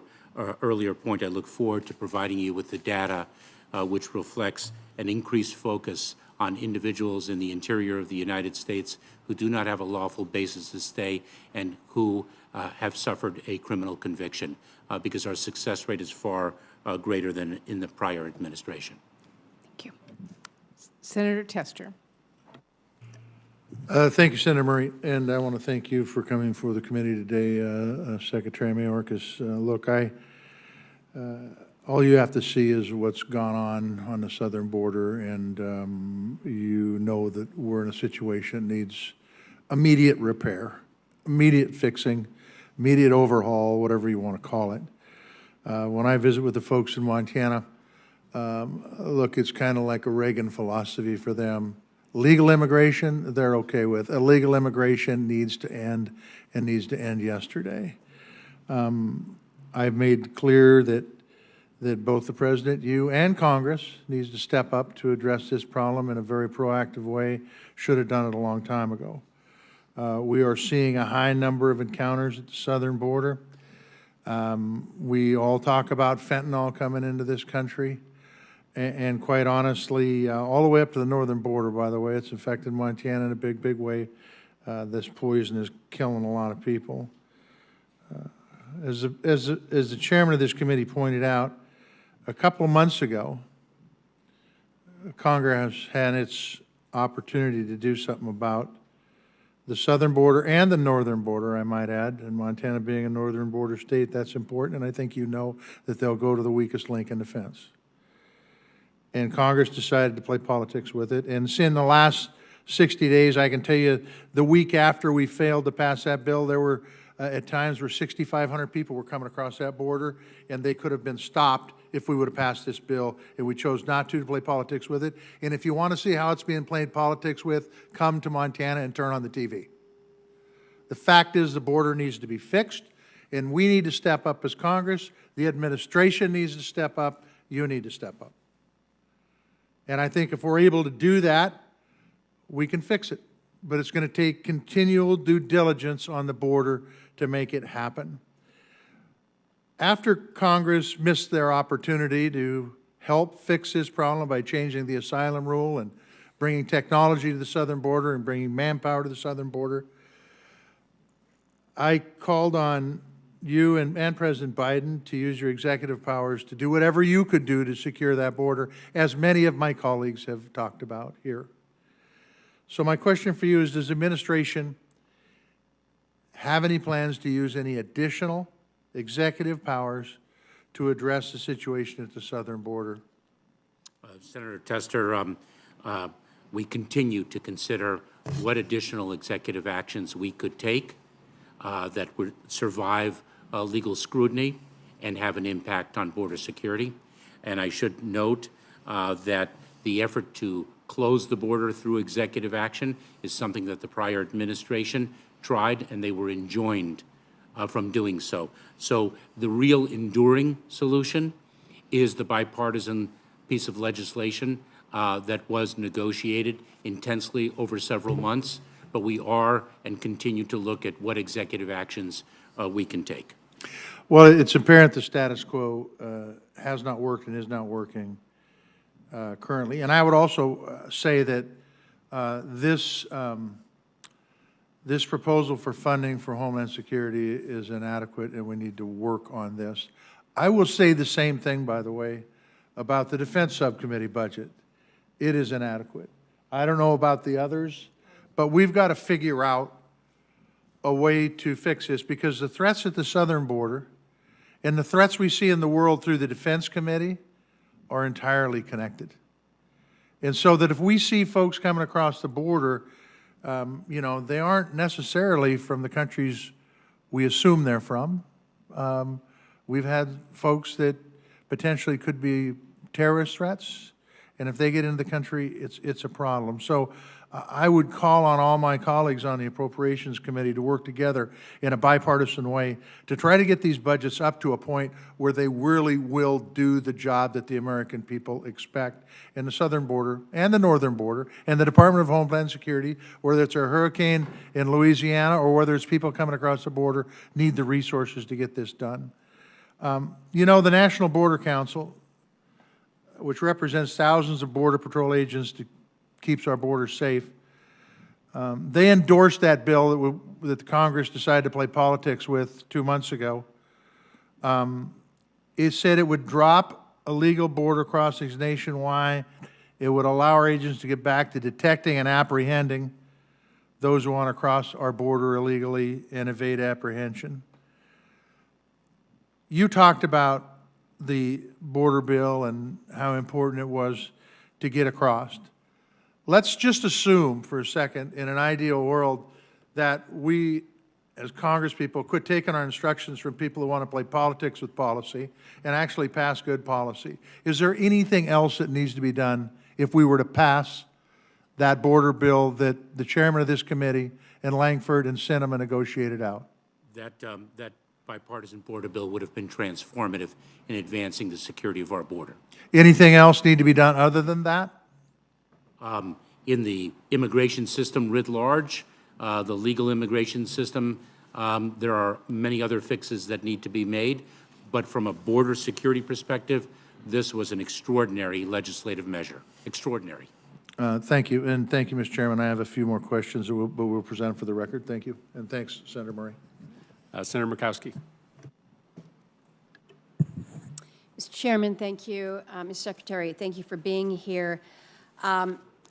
earlier point, I look forward to providing you with the data which reflects an increased focus on individuals in the interior of the United States who do not have a lawful basis to stay and who have suffered a criminal conviction, because our success rate is far greater than in the prior administration. Thank you. Senator Tester. Thank you, Senator Murray, and I want to thank you for coming before the committee today, Secretary Mayorkas. Look, all you have to see is what's gone on the southern border, and you know that we're in a situation that needs immediate repair, immediate fixing, immediate overhaul, whatever you want to call it. When I visit with the folks in Montana, look, it's kind of like a Reagan philosophy for them. Legal immigration, they're okay with. Illegal immigration needs to end, and needs to end yesterday. I've made clear that both the President, you, and Congress needs to step up to address this problem in a very proactive way. Should have done it a long time ago. We are seeing a high number of encounters at the southern border. We all talk about fentanyl coming into this country. And quite honestly, all the way up to the northern border, by the way, it's affected Montana in a big, big way. This poison is killing a lot of people. As the chairman of this committee pointed out, a couple of months ago, Congress had its opportunity to do something about the southern border and the northern border, I might add, and Montana being a northern border state, that's important, and I think you know that they'll go to the weakest link in the fence. And Congress decided to play politics with it. And in the last 60 days, I can tell you, the week after we failed to pass that bill, there were at times where 6,500 people were coming across that border, and they could have been stopped if we would have passed this bill, and we chose not to play politics with it. And if you want to see how it's being played politics with, come to Montana and turn on the TV. The fact is the border needs to be fixed, and we need to step up as Congress. The administration needs to step up. You need to step up. And I think if we're able to do that, we can fix it. But it's going to take continual due diligence on the border to make it happen. After Congress missed their opportunity to help fix this problem by changing the asylum rule and bringing technology to the southern border and bringing manpower to the southern border, I called on you and President Biden to use your executive powers to do whatever you could do to secure that border, as many of my colleagues have talked about here. So my question for you is, does the administration have any plans to use any additional executive powers to address the situation at the southern border? Senator Tester, we continue to consider what additional executive actions we could take that would survive legal scrutiny and have an impact on border security. And I should note that the effort to close the border through executive action is something that the prior administration tried, and they were enjoined from doing so. So the real enduring solution is the bipartisan piece of legislation that was negotiated intensely over several months, but we are and continue to look at what executive actions we can take. Well, it's apparent the status quo has not worked and is not working currently. And I would also say that this proposal for funding for Homeland Security is inadequate, and we need to work on this. I will say the same thing, by the way, about the Defense Subcommittee budget. It is inadequate. I don't know about the others, but we've got to figure out a way to fix this, because the threats at the southern border and the threats we see in the world through the Defense Committee are entirely connected. And so that if we see folks coming across the border, you know, they aren't necessarily from the countries we assume they're from. We've had folks that potentially could be terrorist threats, and if they get into the country, it's a problem. So I would call on all my colleagues on the Appropriations Committee to work together in a bipartisan way to try to get these budgets up to a point where they really will do the job that the American people expect in the southern border and the northern border, and the Department of Homeland Security, whether it's a hurricane in Louisiana or whether it's people coming across the border, need the resources to get this done. You know, the National Border Council, which represents thousands of Border Patrol agents to keeps our borders safe, they endorsed that bill that the Congress decided to play politics with 2 months ago. It said it would drop illegal border crossings nationwide. It would allow our agents to get back to detecting and apprehending those who want to cross our border illegally and evade apprehension. You talked about the border bill and how important it was to get across. Let's just assume for a second, in an ideal world, that we, as congresspeople, quit taking our instructions from people who want to play politics with policy and actually pass good policy. Is there anything else that needs to be done if we were to pass that border bill that the chairman of this committee and Langford and Sinema negotiated out? That bipartisan border bill would have been transformative in advancing the security of our border. Anything else need to be done other than that? In the immigration system writ large, the legal immigration system, there are many other fixes that need to be made. But from a border security perspective, this was an extraordinary legislative measure. Extraordinary. Thank you. And thank you, Mr. Chairman. I have a few more questions, but we'll present for the record. Thank you. And thanks, Senator Murray. Senator Murkowski. Mr. Chairman, thank you. Mr. Secretary, thank you for being here.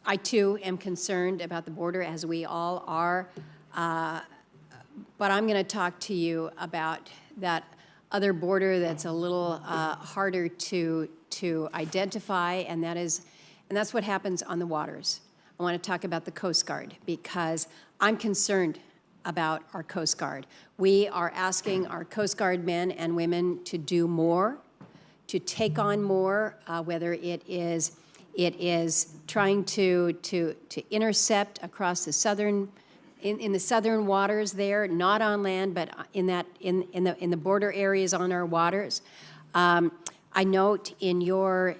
I, too, am concerned about the border, as we all are. But I'm going to talk to you about that other border that's a little harder to identify, and that's what happens on the waters. I want to talk about the Coast Guard, because I'm concerned about our Coast Guard. We are asking our Coast Guard men and women to do more, to take on more, whether it is trying to intercept across the southern, in the southern waters there, not on land, but in the border areas on our waters. I note in your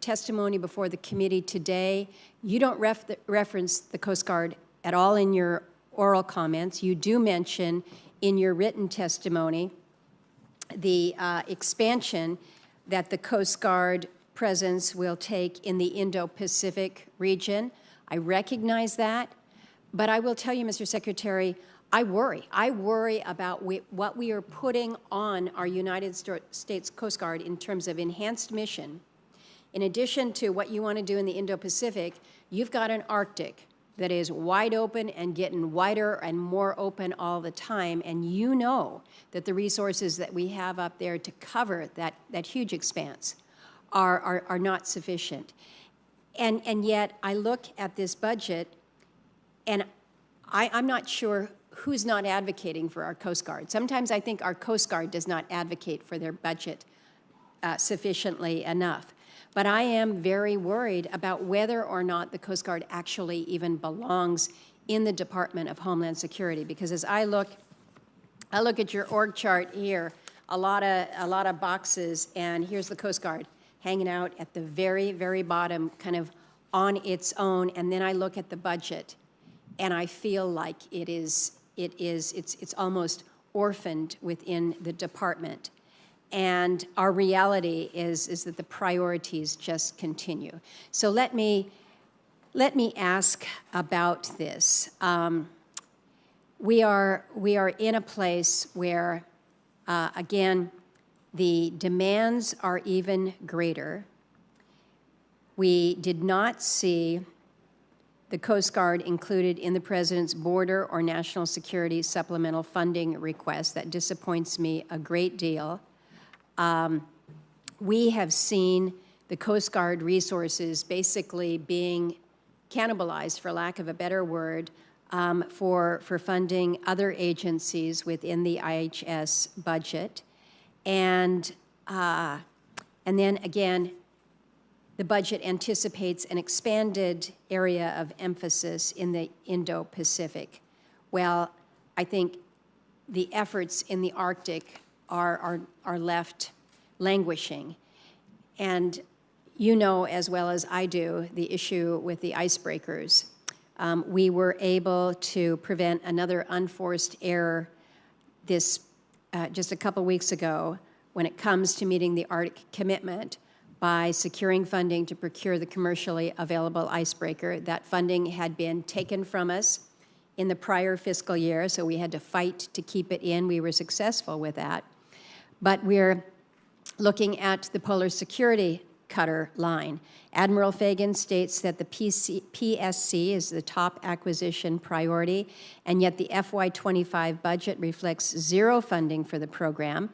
testimony before the committee today, you don't reference the Coast Guard at all in your oral comments. You do mention in your written testimony the expansion that the Coast Guard presence will take in the Indo-Pacific region. I recognize that, but I will tell you, Mr. Secretary, I worry. I worry about what we are putting on our United States Coast Guard in terms of enhanced mission. In addition to what you want to do in the Indo-Pacific, you've got an Arctic that is wide open and getting wider and more open all the time, and you know that the resources that we have up there to cover that huge expanse are not sufficient. And yet, I look at this budget, and I'm not sure who's not advocating for our Coast Guard. Sometimes I think our Coast Guard does not advocate for their budget sufficiently enough. But I am very worried about whether or not the Coast Guard actually even belongs in the Department of Homeland Security. Because as I look at your org chart here, a lot of boxes, and here's the Coast Guard hanging out at the very, very bottom, kind of on its own. And then I look at the budget, and I feel like it's almost orphaned within the department. And our reality is that the priorities just continue. So let me ask about this. We are in a place where, again, the demands are even greater. We did not see the Coast Guard included in the President's border or national security supplemental funding request. That disappoints me a great deal. We have seen the Coast Guard resources basically being cannibalized, for lack of a better word, for funding other agencies within the IHS budget. And then again, the budget anticipates an expanded area of emphasis in the Indo-Pacific. Well, I think the efforts in the Arctic are left languishing. And you know as well as I do the issue with the icebreakers. We were able to prevent another unforced error just a couple weeks ago when it comes to meeting the Arctic commitment by securing funding to procure the commercially available icebreaker. That funding had been taken from us in the prior fiscal year, so we had to fight to keep it in. We were successful with that. But we're looking at the Polar Security Cutter line. Admiral Fagan states that the PSC is the top acquisition priority, and yet the FY25 budget reflects zero funding for the program.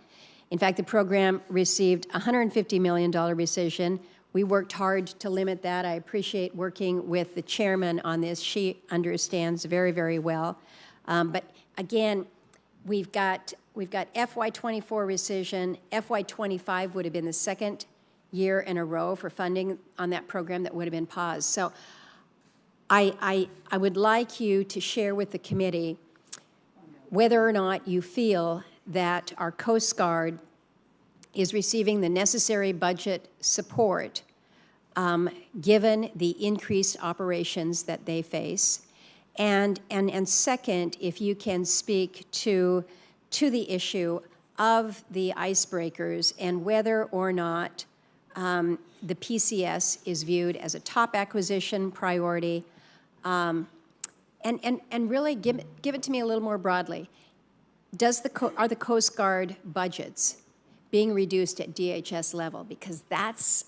In fact, the program received a $150 million rescission. We worked hard to limit that. I appreciate working with the chairman on this. She understands very, very well. But again, we've got FY24 rescission. FY25 would have been the second year in a row for funding on that program that would have been paused. So I would like you to share with the committee whether or not you feel that our Coast Guard is receiving the necessary budget support given the increased operations that they face. And second, if you can speak to the issue of the icebreakers and whether or not the PCS is viewed as a top acquisition priority, and really give it to me a little more broadly. Are the Coast Guard budgets being reduced at DHS level? Because that's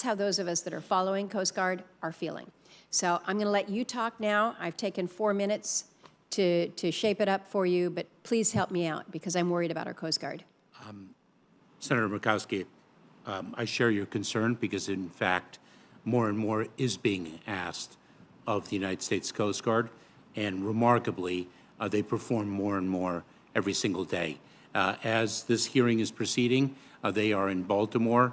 how those of us that are following Coast Guard are feeling. So I'm going to let you talk now. I've taken 4 minutes to shape it up for you, but please help me out because I'm worried about our Coast Guard. Senator Murkowski, I share your concern because, in fact, more and more is being asked of the United States Coast Guard, and remarkably, they perform more and more every single day. As this hearing is proceeding, they are in Baltimore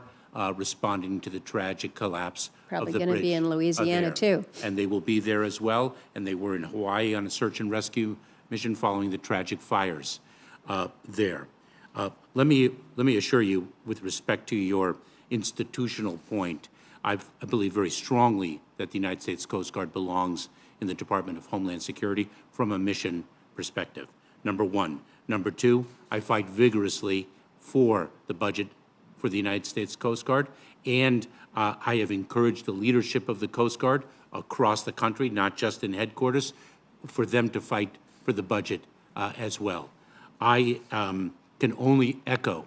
responding to the tragic collapse of the bridge. Probably going to be in Louisiana, too. And they will be there as well, and they were in Hawaii on a search and rescue mission following the tragic fires there. Let me assure you, with respect to your institutional point, I believe very strongly that the United States Coast Guard belongs in the Department of Homeland Security from a mission perspective, number one. Number two, I fight vigorously for the budget for the United States Coast Guard, and I have encouraged the leadership of the Coast Guard across the country, not just in headquarters, for them to fight for the budget as well. I can only echo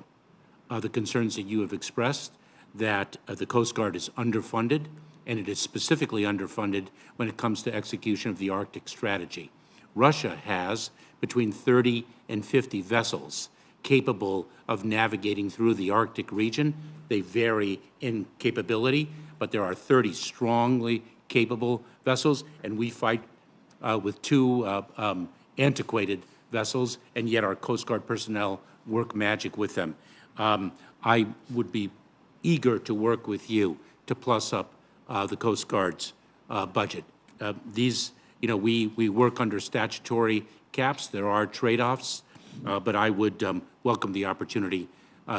the concerns that you have expressed, that the Coast Guard is underfunded, and it is specifically underfunded when it comes to execution of the Arctic strategy. Russia has between 30 and 50 vessels capable of navigating through the Arctic region. They vary in capability, but there are 30 strongly capable vessels, and we fight with 2 antiquated vessels, and yet our Coast Guard personnel work magic with them. I would be eager to work with you to plus up the Coast Guard's budget. We work under statutory caps. There are trade-offs, but I would welcome the opportunity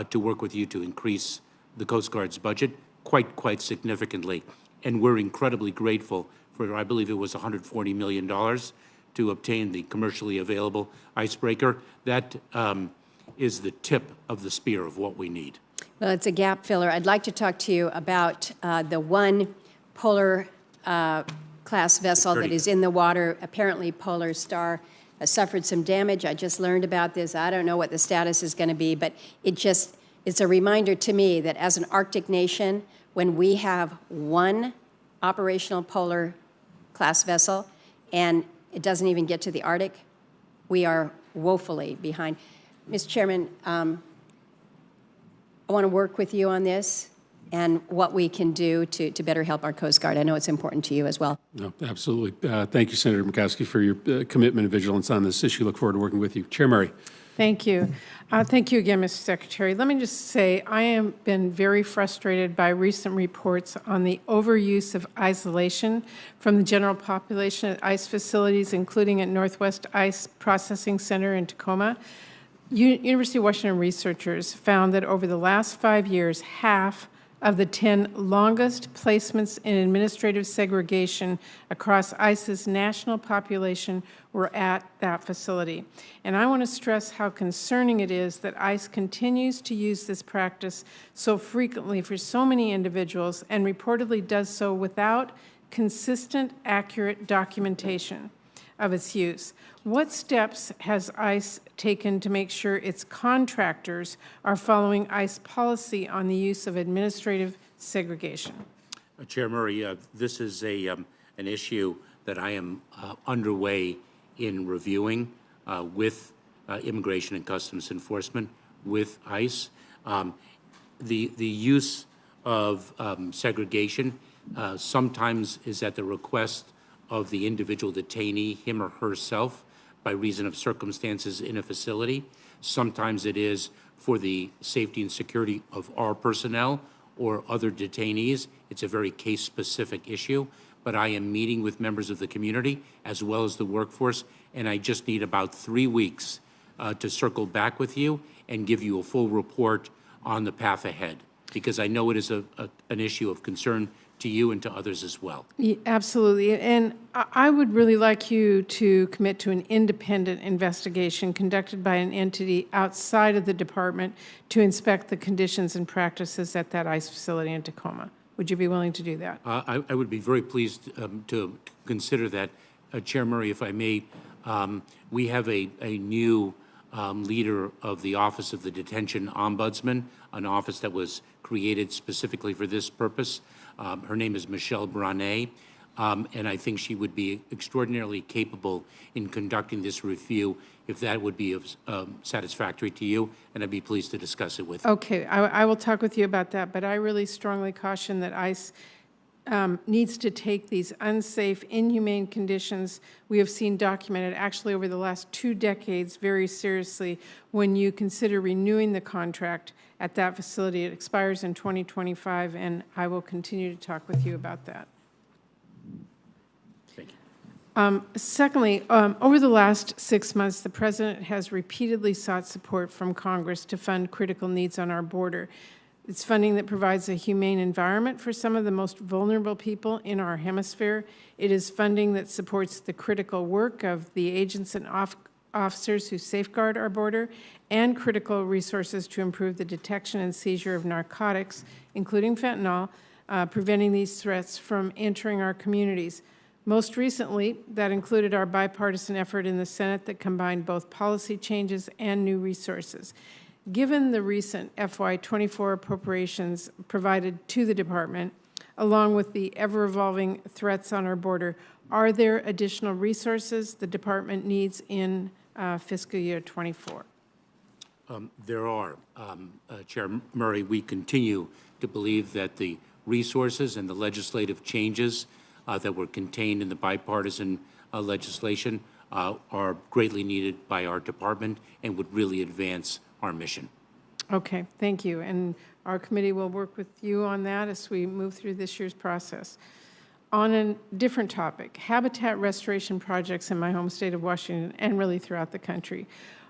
to work with you to increase the Coast Guard's budget quite significantly. And we're incredibly grateful for, I believe it was $140 million to obtain the commercially available icebreaker. That is the tip of the spear of what we need. Well, it's a gap filler. I'd like to talk to you about the one polar class vessel that is in the water. Apparently, Polar Star suffered some damage. I just learned about this. I don't know what the status is going to be, but it's a reminder to me that as an Arctic nation, when we have one operational polar class vessel and it doesn't even get to the Arctic, we are woefully behind. Mr. Chairman, I want to work with you on this and what we can do to better help our Coast Guard. I know it's important to you as well. No, absolutely. Thank you, Senator Murkowski, for your commitment and vigilance on this issue. Look forward to working with you. Chair Murray. Thank you. Thank you again, Mr. Secretary. Let me just say I have been very frustrated by recent reports on the overuse of isolation from the general population at ICE facilities, including at Northwest ICE Processing Center in Tacoma. University of Washington researchers found that over the last 5 years, half of the 10 longest placements in administrative segregation across ICE's national population were at that facility. And I want to stress how concerning it is that ICE continues to use this practice so frequently for so many individuals and reportedly does so without consistent, accurate documentation of its use. What steps has ICE taken to make sure its contractors are following ICE policy on the use of administrative segregation? Chair Murray, this is an issue that I am underway in reviewing with Immigration and Customs Enforcement, with ICE. The use of segregation sometimes is at the request of the individual detainee, him or herself, by reason of circumstances in a facility. Sometimes it is for the safety and security of our personnel or other detainees. It's a very case-specific issue, but I am meeting with members of the community as well as the workforce, and I just need about 3 weeks to circle back with you and give you a full report on the path ahead, because I know it is an issue of concern to you and to others as well. Yeah, absolutely. And I would really like you to commit to an independent investigation conducted by an entity outside of the department to inspect the conditions and practices at that ICE facility in Tacoma. Would you be willing to do that? I would be very pleased to consider that. Chair Murray, if I may, we have a new leader of the Office of the Detention Ombudsman, an office that was created specifically for this purpose. Her name is Michelle Branet, and I think she would be extraordinarily capable in conducting this review if that would be satisfactory to you, and I'd be pleased to discuss it with you. Okay, I will talk with you about that, but I really strongly caution that ICE needs to take these unsafe, inhumane conditions we have seen documented actually over the last 2 decades very seriously when you consider renewing the contract at that facility. It expires in 2025, and I will continue to talk with you about that. Thank you. Secondly, over the last 6 months, the President has repeatedly sought support from Congress to fund critical needs on our border. It's funding that provides a humane environment for some of the most vulnerable people in our hemisphere. It is funding that supports the critical work of the agents and officers who safeguard our border, and critical resources to improve the detection and seizure of narcotics, including fentanyl, preventing these threats from entering our communities. Most recently, that included our bipartisan effort in the Senate that combined both policy changes and new resources. Given the recent FY24 appropriations provided to the department, along with the ever-evolving threats on our border, are there additional resources the department needs in fiscal year 24? There are. Chair Murray, we continue to believe that the resources and the legislative changes that were contained in the bipartisan legislation are greatly needed by our department and would really advance our mission. Okay, thank you. And our committee will work with you on that as we move through this year's process. On a different topic, habitat restoration projects in my home state of Washington and really throughout the country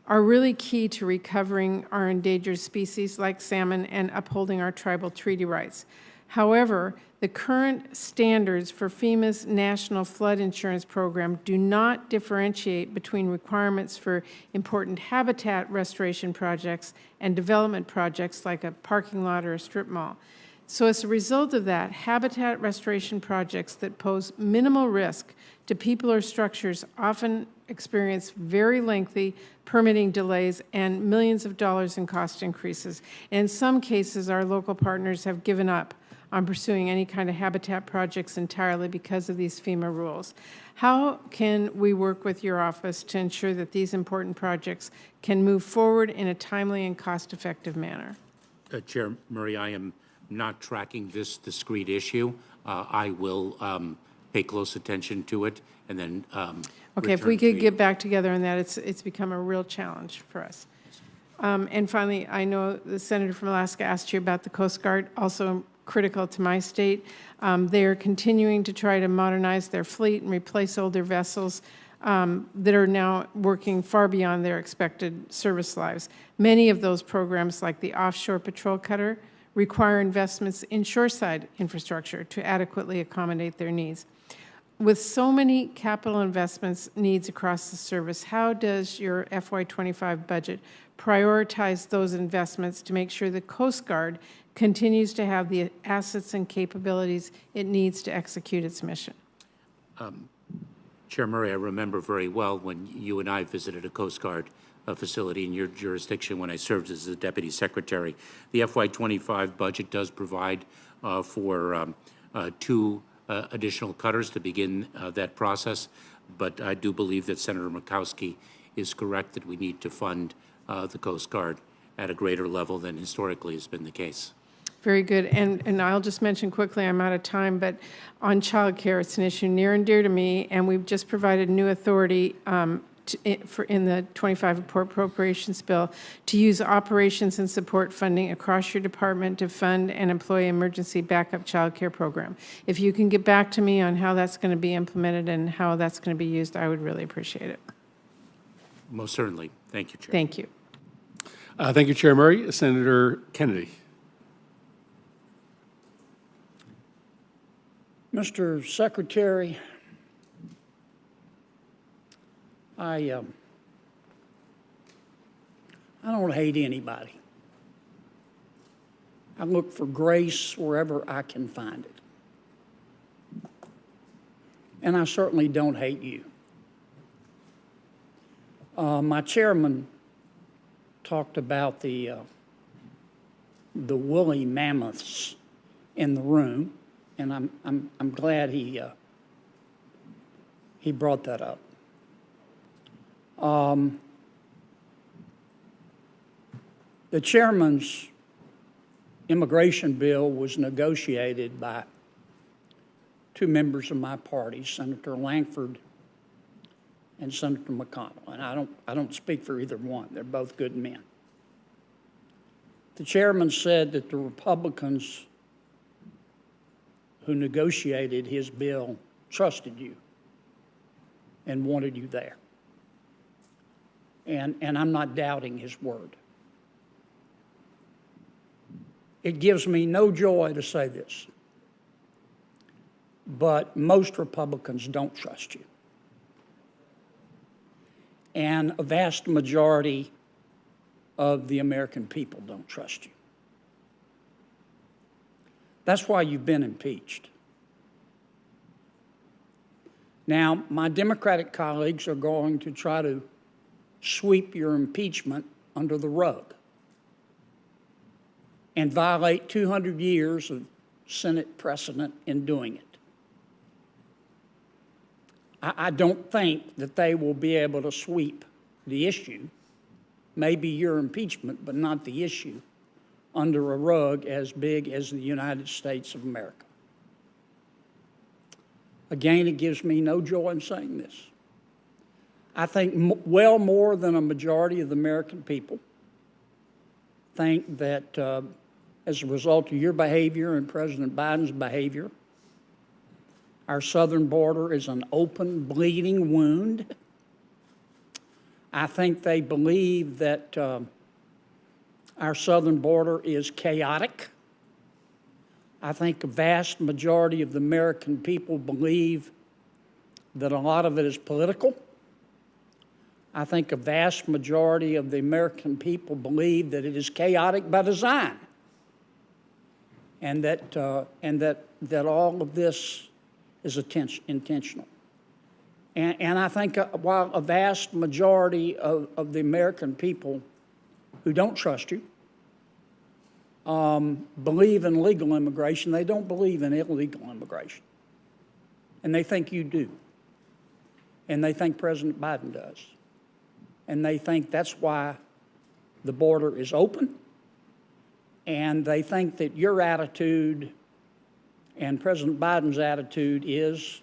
are really key to recovering our endangered species like salmon and upholding our tribal treaty rights. However, the current standards for FEMA's National Flood Insurance Program do not differentiate between requirements for important habitat restoration projects and development projects like a parking lot or a strip mall. So as a result of that, habitat restoration projects that pose minimal risk to people or structures often experience very lengthy permitting delays and millions of dollars in cost increases. In some cases, our local partners have given up on pursuing any kind of habitat projects entirely because of these FEMA rules. How can we work with your office to ensure that these important projects can move forward in a timely and cost-effective manner? Chair Murray, I am not tracking this discrete issue. I will pay close attention to it and then okay, if we could get back together on that, it's become a real challenge for us. And finally, I know the senator from Alaska asked you about the Coast Guard, also critical to my state. They are continuing to try to modernize their fleet and replace older vessels that are now working far beyond their expected service lives. Many of those programs, like the offshore patrol cutter, require investments in shoreside infrastructure to adequately accommodate their needs. With so many capital investments needs across the service, how does your FY25 budget prioritize those investments to make sure the Coast Guard continues to have the assets and capabilities it needs to execute its mission? Chair Murray, I remember very well when you and I visited a Coast Guard facility in your jurisdiction when I served as the Deputy Secretary. The FY25 budget does provide for 2 additional cutters to begin that process, but I do believe that Senator Murkowski is correct that we need to fund the Coast Guard at a greater level than historically has been the case. Very good. And I'll just mention quickly, I'm out of time, but on child care, it's an issue near and dear to me, and we've just provided new authority in the 25 appropriations bill to use operations and support funding across your department to fund and employ emergency backup child care program. If you can get back to me on how that's going to be implemented and how that's going to be used, I would really appreciate it. Most certainly. Thank you, Chair. Thank you. Thank you, Chair Murray. Senator Kennedy. Mr. Secretary, I don't hate anybody. I look for grace wherever I can find it. And I certainly don't hate you. My chairman talked about the woolly mammoths in the room, and I'm glad he brought that up. The chairman's immigration bill was negotiated by 2 members of my party, Senator Langford and Senator McConnell, and I don't speak for either one. They're both good men. The chairman said that the Republicans who negotiated his bill trusted you and wanted you there. And I'm not doubting his word. It gives me no joy to say this, but most Republicans don't trust you. And a vast majority of the American people don't trust you. That's why you've been impeached. Now, my Democratic colleagues are going to try to sweep your impeachment under the rug and violate 200 years of Senate precedent in doing it. I don't think that they will be able to sweep the issue, maybe your impeachment, but not the issue, under a rug as big as the United States of America. Again, it gives me no joy in saying this. I think well more than a majority of the American people think that as a result of your behavior and President Biden's behavior, our southern border is an open, bleeding wound. I think they believe that our southern border is chaotic. I think a vast majority of the American people believe that a lot of it is political. I think a vast majority of the American people believe that it is chaotic by design, and that all of this is intentional. And I think while a vast majority of the American people who don't trust you believe in legal immigration, they don't believe in illegal immigration. And they think you do. And they think President Biden does. And they think that's why the border is open. And they think that your attitude and President Biden's attitude is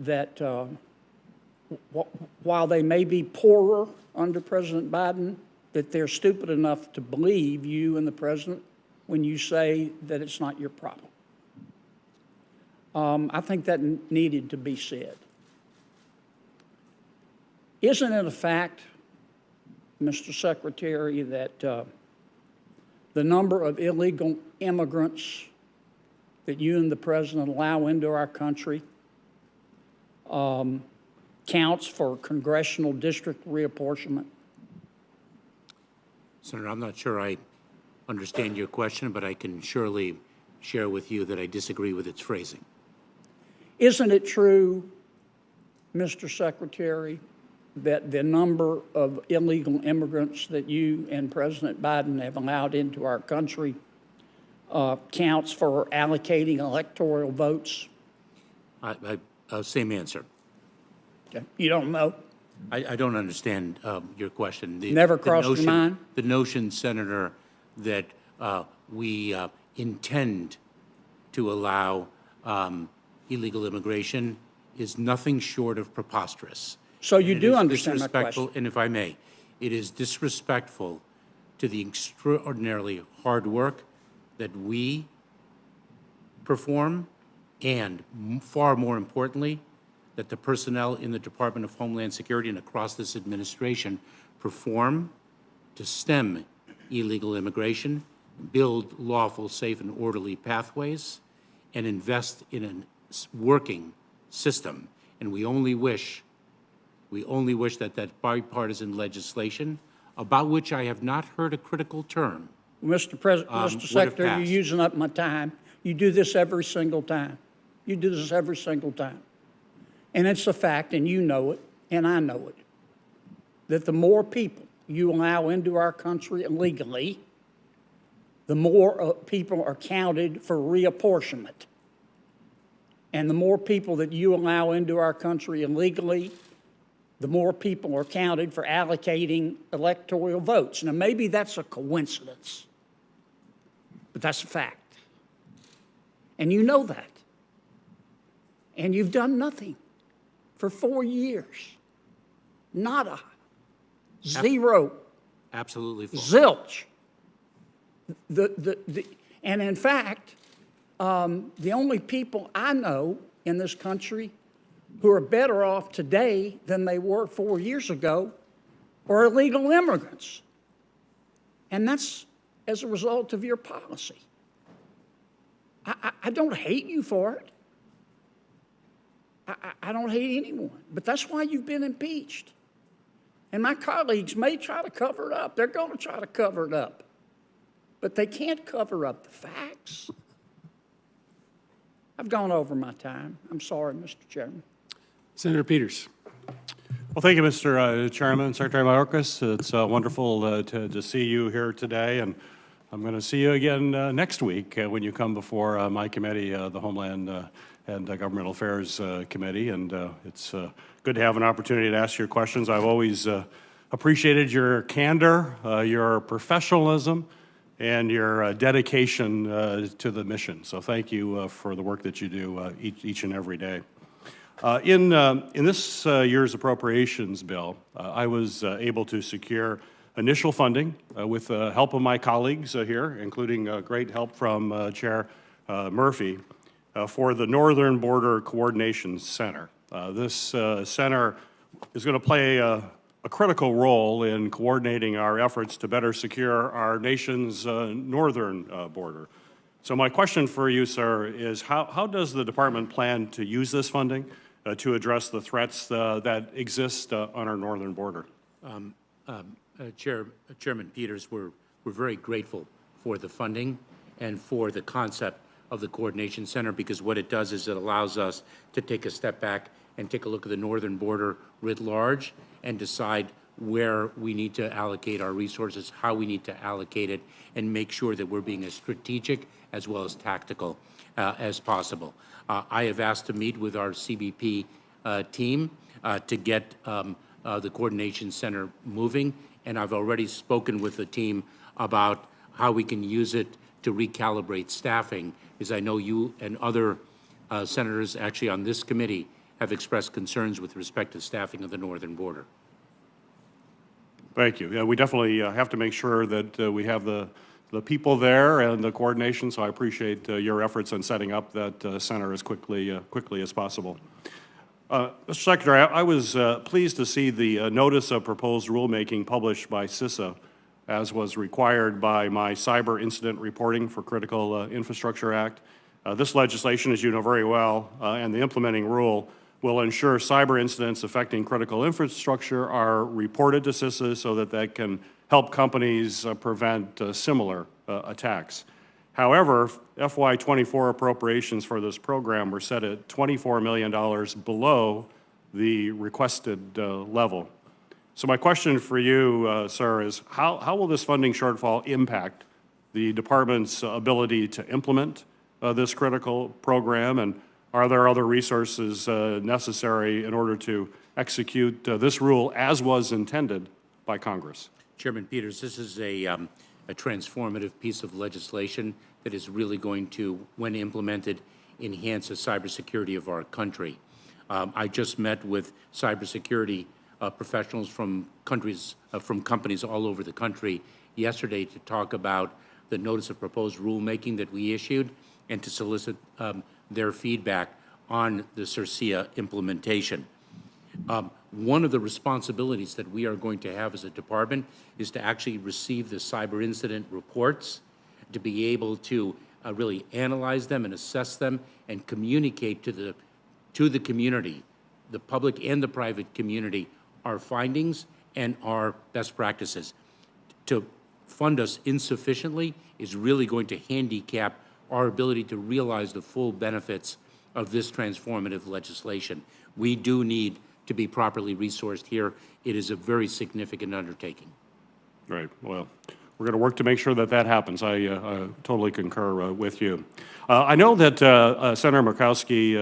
that while they may be poorer under President Biden, that they're stupid enough to believe you and the president when you say that it's not your problem. I think that needed to be said. Isn't it a fact, Mr. Secretary, that the number of illegal immigrants that you and the president allow into our country counts for congressional district reapportionment? Senator, I'm not sure I understand your question, but I can surely share with you that I disagree with its phrasing. Isn't it true, Mr. Secretary, that the number of illegal immigrants that you and President Biden have allowed into our country counts for allocating electoral votes? Same answer. Okay. You don't know? I don't understand your question. Never crossed your mind? The notion, Senator, that we intend to allow illegal immigration is nothing short of preposterous. So you do understand my question? And if I may, it is disrespectful to the extraordinarily hard work that we perform, and far more importantly, that the personnel in the Department of Homeland Security and across this administration perform to stem illegal immigration, build lawful, safe, and orderly pathways, and invest in a working system. And we only wish that bipartisan legislation, about which I have not heard a critical term, Mr. Secretary, you're using up my time. You do this every single time. You do this every single time. And it's a fact, and you know it, and I know it, that the more people you allow into our country illegally, the more people are counted for reapportionment. And the more people that you allow into our country illegally, the more people are counted for allocating electoral votes. Now, maybe that's a coincidence, but that's a fact. And you know that. And you've done nothing for 4 years. Nada. Zero. absolutely false. Zilch. And in fact, the only people I know in this country who are better off today than they were 4 years ago are illegal immigrants. And that's as a result of your policy. I don't hate you for it. I don't hate anyone, but that's why you've been impeached. And my colleagues may try to cover it up. They're going to try to cover it up. But they can't cover up the facts. I've gone over my time. I'm sorry, Mr. Chairman. Senator Peters. Well, thank you, Mr. Chairman, Secretary Mayorkas. It's wonderful to see you here today, and I'm going to see you again next week when you come before my committee, the Homeland and Governmental Affairs Committee, and it's good to have an opportunity to ask your questions. I've always appreciated your candor, your professionalism, and your dedication to the mission. So thank you for the work that you do each and every day. In this year's appropriations bill, I was able to secure initial funding with the help of my colleagues here, including great help from Chair Murphy, for the Northern Border Coordination Center. This center is going to play a critical role in coordinating our efforts to better secure our nation's northern border. So my question for you, sir, is how does the department plan to use this funding to address the threats that exist on our northern border? Chairman Peters, we're very grateful for the funding and for the concept of the Coordination Center, because what it does is it allows us to take a step back and take a look at the northern border writ large and decide where we need to allocate our resources, how we need to allocate it, and make sure that we're being as strategic as well as tactical as possible. I have asked to meet with our CBP team to get the Coordination Center moving, and I've already spoken with the team about how we can use it to recalibrate staffing, because I know you and other senators actually on this committee have expressed concerns with respect to staffing of the northern border. Thank you. Yeah, we definitely have to make sure that we have the people there and the coordination, so I appreciate your efforts in setting up that center as quickly as possible. Mr. Secretary, I was pleased to see the notice of proposed rulemaking published by CISA, as was required by my Cyber Incident Reporting for Critical Infrastructure Act. This legislation, as you know very well, and the implementing rule will ensure cyber incidents affecting critical infrastructure are reported to CISA so that they can help companies prevent similar attacks. However, FY24 appropriations for this program were set at $24 million below the requested level. So my question for you, sir, is how will this funding shortfall impact the department's ability to implement this critical program, and are there other resources necessary in order to execute this rule as was intended by Congress? Chairman Peters, this is a transformative piece of legislation that is really going to, when implemented, enhance the cybersecurity of our country. I just met with cybersecurity professionals from companies all over the country yesterday to talk about the notice of proposed rulemaking that we issued and to solicit their feedback on the CIRCIA implementation. One of the responsibilities that we are going to have as a department is to actually receive the cyber incident reports, to be able to really analyze them and assess them and communicate to the community, the public and the private community, our findings and our best practices. To fund us insufficiently is really going to handicap our ability to realize the full benefits of this transformative legislation. We do need to be properly resourced here. It is a very significant undertaking. Right. Well, we're going to work to make sure that that happens. I totally concur with you. I know that Senator Murkowski,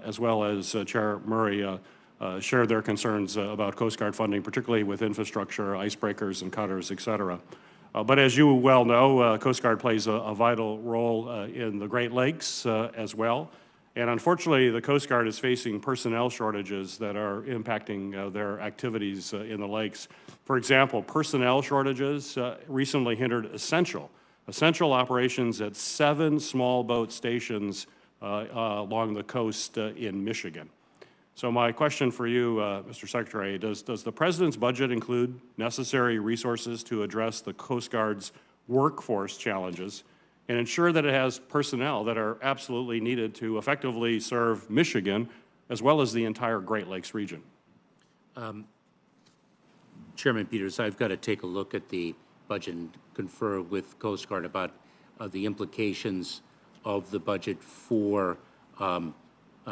as well as Chair Murray, shared their concerns about Coast Guard funding, particularly with infrastructure, icebreakers and cutters, et cetera. But as you well know, Coast Guard plays a vital role in the Great Lakes as well. And unfortunately, the Coast Guard is facing personnel shortages that are impacting their activities in the lakes. For example, personnel shortages recently hindered essential operations at 7 small boat stations along the coast in Michigan. So my question for you, Mr. Secretary, does the President's budget include necessary resources to address the Coast Guard's workforce challenges and ensure that it has personnel that are absolutely needed to effectively serve Michigan as well as the entire Great Lakes region? Chairman Peters, I've got to take a look at the budget and confer with Coast Guard about the implications of the budget for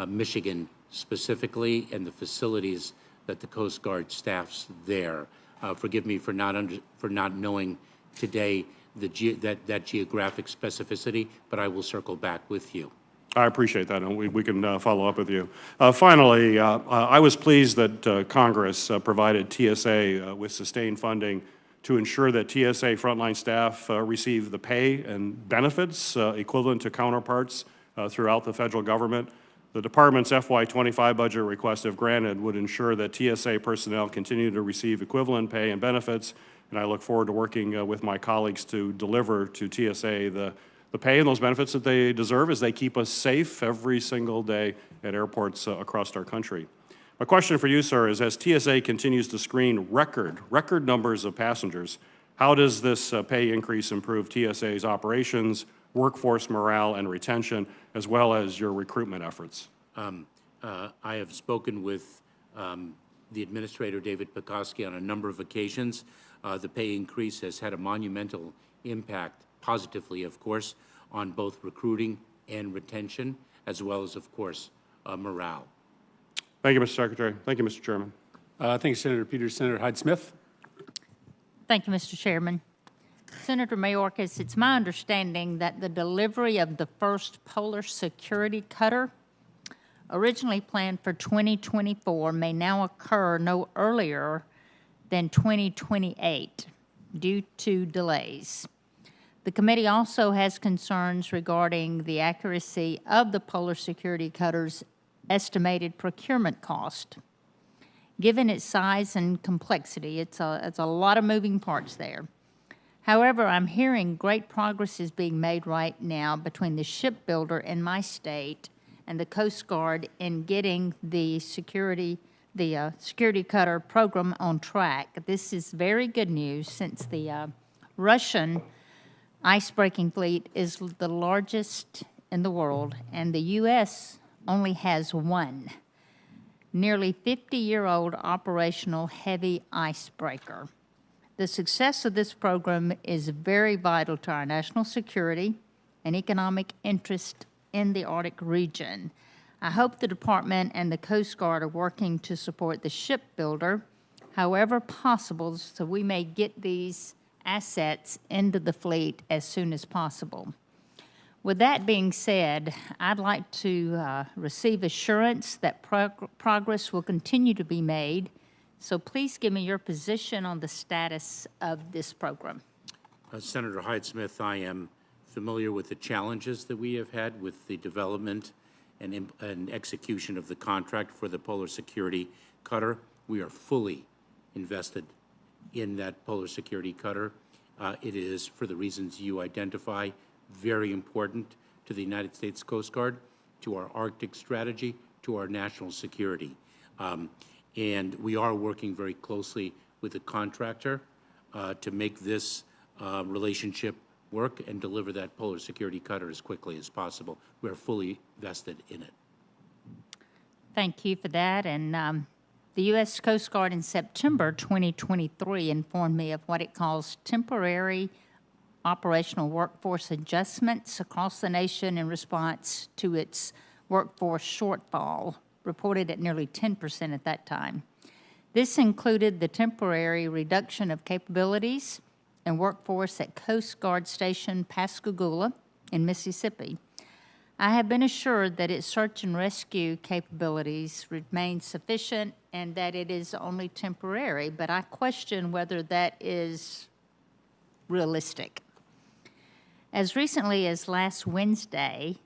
Michigan specifically and the facilities that the Coast Guard staffs there. Forgive me for not knowing today that geographic specificity, but I will circle back with you. I appreciate that, and we can follow up with you. Finally, I was pleased that Congress provided TSA with sustained funding to ensure that TSA frontline staff receive the pay and benefits equivalent to counterparts throughout the federal government. The department's FY25 budget request, if granted, would ensure that TSA personnel continue to receive equivalent pay and benefits, and I look forward to working with my colleagues to deliver to TSA the pay and those benefits that they deserve as they keep us safe every single day at airports across our country. My question for you, sir, is as TSA continues to screen record numbers of passengers, how does this pay increase improve TSA's operations, workforce morale and retention, as well as your recruitment efforts? I have spoken with the Administrator, David Paphos, on a number of occasions. The pay increase has had a monumental impact, positively, of course, on both recruiting and retention, as well as, of course, morale. Thank you, Mr. Secretary. Thank you, Mr. Chairman. Thank you, Senator Peters. Senator Hyde-Smith. Thank you, Mr. Chairman. Senator Mayorkas, it's my understanding that the delivery of the first polar security cutter, originally planned for 2024, may now occur no earlier than 2028 due to delays. The committee also has concerns regarding the accuracy of the polar security cutter's estimated procurement cost. Given its size and complexity, it's a lot of moving parts there. However, I'm hearing great progress is being made right now between the shipbuilder in my state and the Coast Guard in getting the security cutter program on track. This is very good news since the Russian ice-breaking fleet is the largest in the world, and the U.S. only has one nearly 50-year-old operational heavy icebreaker. The success of this program is very vital to our national security and economic interest in the Arctic region. I hope the Department and the Coast Guard are working to support the shipbuilder however possible so we may get these assets into the fleet as soon as possible. With that being said, I'd like to receive assurance that progress will continue to be made. So please give me your position on the status of this program. Senator Hyde-Smith, I am familiar with the challenges that we have had with the development and execution of the contract for the Polar Security Cutter. We are fully invested in that Polar Security Cutter. It is, for the reasons you identify, very important to the United States Coast Guard, to our Arctic strategy, to our national security. And we are working very closely with the contractor to make this relationship work and deliver that Polar Security Cutter as quickly as possible. We are fully vested in it. Thank you for that. And the U.S. Coast Guard in September 2023 informed me of what it calls temporary operational workforce adjustments across the nation in response to its workforce shortfall, reported at nearly 10% at that time. This included the temporary reduction of capabilities and workforce at Coast Guard Station Pascagoula in Mississippi. I have been assured that its search and rescue capabilities remain sufficient and that it is only temporary, but I question whether that is realistic. As recently as last Wednesday,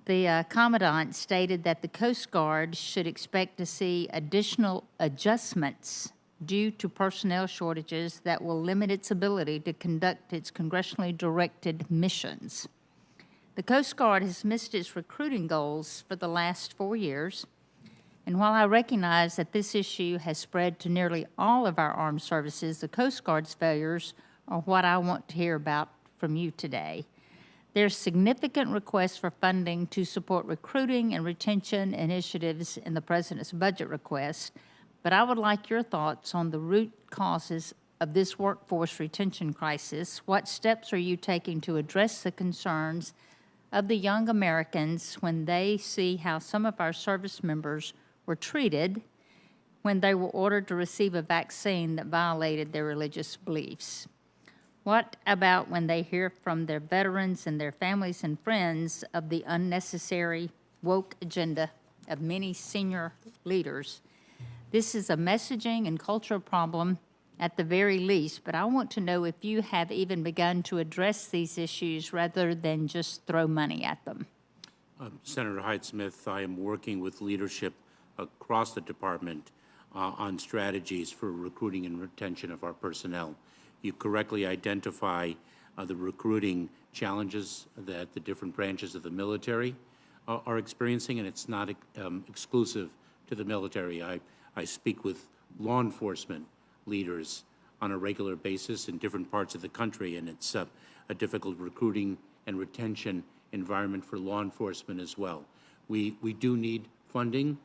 the Commandant stated that the Coast Guard should expect to see additional adjustments due to personnel shortages that will limit its ability to conduct its congressionally directed missions. The Coast Guard has missed its recruiting goals for the last 4 years, and while I recognize that this issue has spread to nearly all of our armed services, the Coast Guard's failures are what I want to hear about from you today. There's significant requests for funding to support recruiting and retention initiatives in the President's budget request, but I would like your thoughts on the root causes of this workforce retention crisis. What steps are you taking to address the concerns of the young Americans when they see how some of our service members were treated when they were ordered to receive a vaccine that violated their religious beliefs? What about when they hear from their veterans and their families and friends of the unnecessary woke agenda of many senior leaders? This is a messaging and cultural problem at the very least, but I want to know if you have even begun to address these issues rather than just throw money at them. Senator Hyde-Smith, I am working with leadership across the department on strategies for recruiting and retention of our personnel. You correctly identify the recruiting challenges that the different branches of the military are experiencing, and it's not exclusive to the military. I speak with law enforcement leaders on a regular basis in different parts of the country, and it's a difficult recruiting and retention environment for law enforcement as well. We do need funding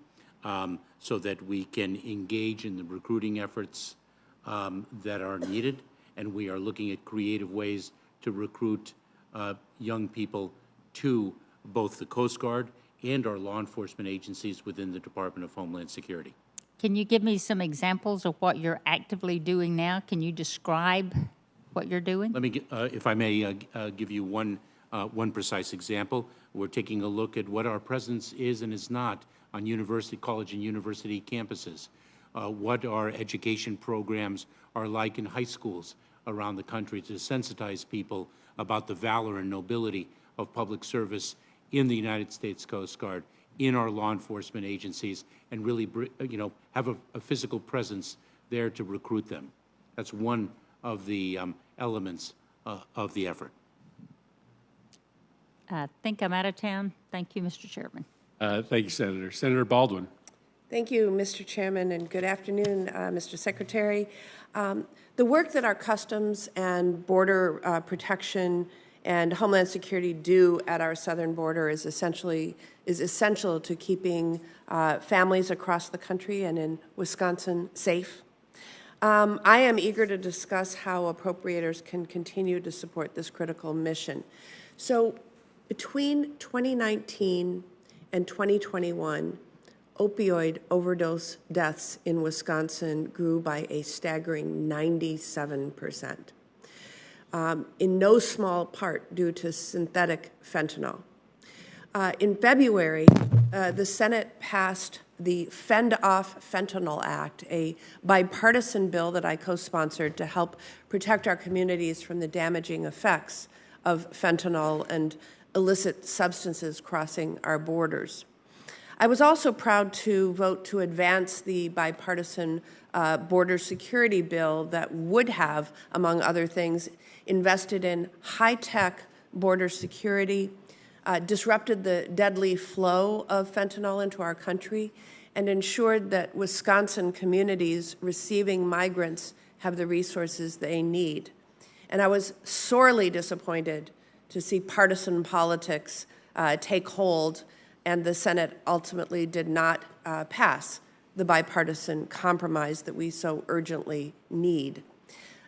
so that we can engage in the recruiting efforts that are needed, and we are looking at creative ways to recruit young people to both the Coast Guard and our law enforcement agencies within the Department of Homeland Security. Can you give me some examples of what you're actively doing now? Can you describe what you're doing? Let me, if I may, give you one precise example. We're taking a look at what our presence is and is not on university, college and university campuses, what our education programs are like in high schools around the country to sensitize people about the valor and nobility of public service in the United States Coast Guard, in our law enforcement agencies, and really, have a physical presence there to recruit them. That's one of the elements of the effort. I think I'm out of town. Thank you, Mr. Chairman. Thank you, Senator. Senator Baldwin. Thank you, Mr. Chairman, and good afternoon, Mr. Secretary. The work that our Customs and Border Protection and Homeland Security do at our southern border is essential to keeping families across the country and in Wisconsin safe. I am eager to discuss how appropriators can continue to support this critical mission. So between 2019 and 2021, opioid overdose deaths in Wisconsin grew by a staggering 97%, in no small part due to synthetic fentanyl. In February, the Senate passed the Fend Off Fentanyl Act, a bipartisan bill that I co-sponsored to help protect our communities from the damaging effects of fentanyl and illicit substances crossing our borders. I was also proud to vote to advance the bipartisan border security bill that would have, among other things, invested in high-tech border security, disrupted the deadly flow of fentanyl into our country, and ensured that Wisconsin communities receiving migrants have the resources they need. And I was sorely disappointed to see partisan politics take hold, and the Senate ultimately did not pass the bipartisan compromise that we so urgently need.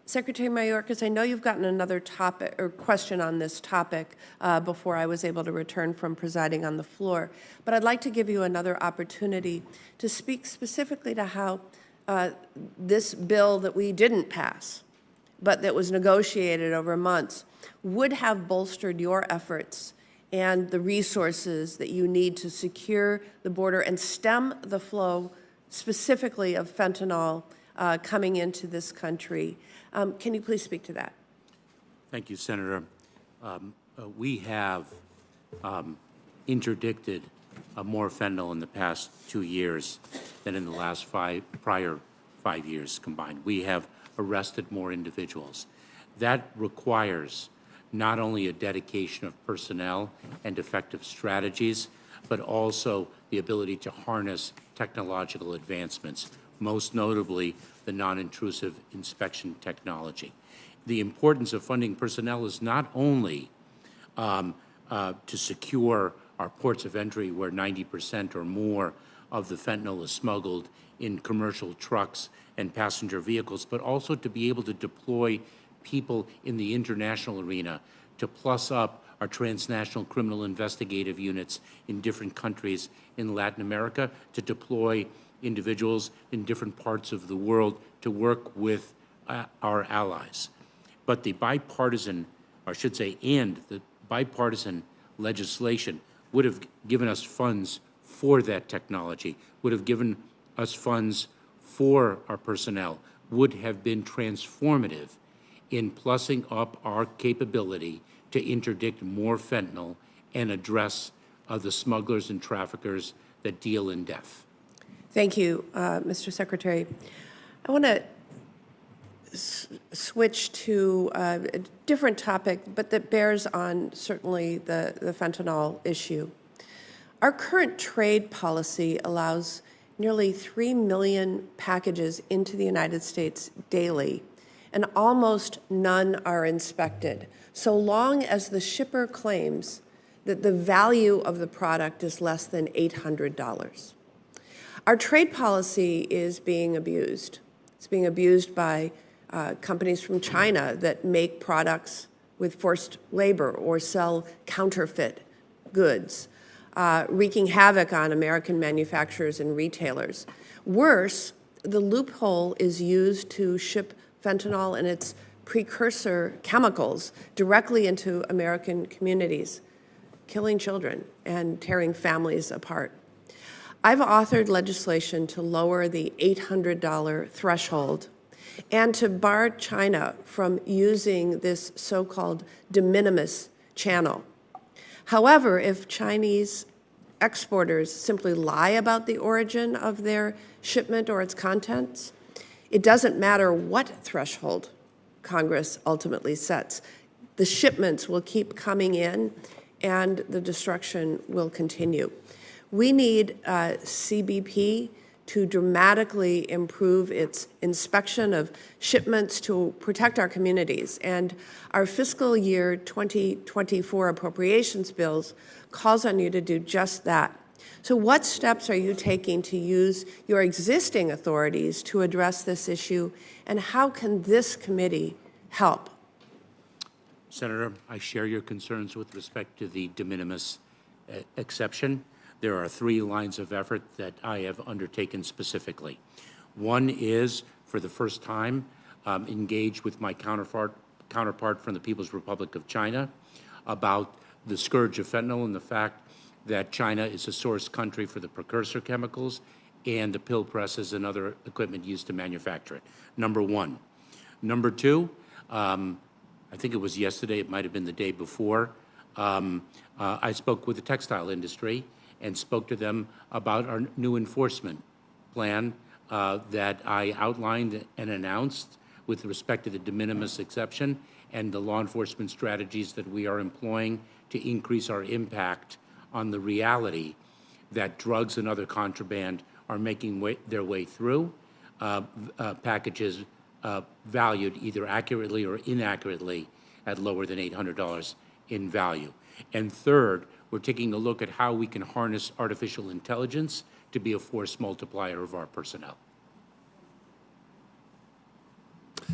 Secretary Mayorkas, I know you've gotten another topic or question on this topic before I was able to return from presiding on the floor, but I'd like to give you another opportunity to speak specifically to how this bill that we didn't pass, but that was negotiated over months, would have bolstered your efforts and the resources that you need to secure the border and stem the flow specifically of fentanyl coming into this country. Can you please speak to that? Thank you, Senator. We have interdicted more fentanyl in the past 2 years than in the last prior 5 years combined. We have arrested more individuals. That requires not only a dedication of personnel and effective strategies, but also the ability to harness technological advancements, most notably the non-intrusive inspection technology. The importance of funding personnel is not only to secure our ports of entry where 90% or more of the fentanyl is smuggled in commercial trucks and passenger vehicles, but also to be able to deploy people in the international arena to plus up our transnational criminal investigative units in different countries in Latin America to deploy individuals in different parts of the world to work with our allies. But the bipartisan, or I should say, and the bipartisan legislation would have given us funds for that technology, would have given us funds for our personnel, would have been transformative in plussing up our capability to interdict more fentanyl and address the smugglers and traffickers that deal in death. Thank you, Mr. Secretary. I want to switch to a different topic, but that bears on certainly the fentanyl issue. Our current trade policy allows nearly 3 million packages into the United States daily, and almost none are inspected, so long as the shipper claims that the value of the product is less than $800. Our trade policy is being abused. It's being abused by companies from China that make products with forced labor or sell counterfeit goods, wreaking havoc on American manufacturers and retailers. Worse, the loophole is used to ship fentanyl and its precursor chemicals directly into American communities, killing children and tearing families apart. I've authored legislation to lower the $800 threshold and to bar China from using this so-called de minimis channel. However, if Chinese exporters simply lie about the origin of their shipment or its contents, it doesn't matter what threshold Congress ultimately sets. The shipments will keep coming in and the destruction will continue. We need CBP to dramatically improve its inspection of shipments to protect our communities. And our fiscal year 2024 appropriations bills calls on you to do just that. So what steps are you taking to use your existing authorities to address this issue, and how can this committee help? Senator, I share your concerns with respect to the de minimis exception. There are 3 lines of effort that I have undertaken specifically. One is, for the first time, engage with my counterpart from the People's Republic of China about the scourge of fentanyl and the fact that China is a source country for the precursor chemicals and the pill presses and other equipment used to manufacture it. Number one. Number two, I think it was yesterday, it might have been the day before, I spoke with the textile industry and spoke to them about our new enforcement plan that I outlined and announced with respect to the de minimis exception and the law enforcement strategies that we are employing to increase our impact on the reality that drugs and other contraband are making their way through packages valued either accurately or inaccurately at lower than $800 in value. And third, we're taking a look at how we can harness artificial intelligence to be a force multiplier of our personnel.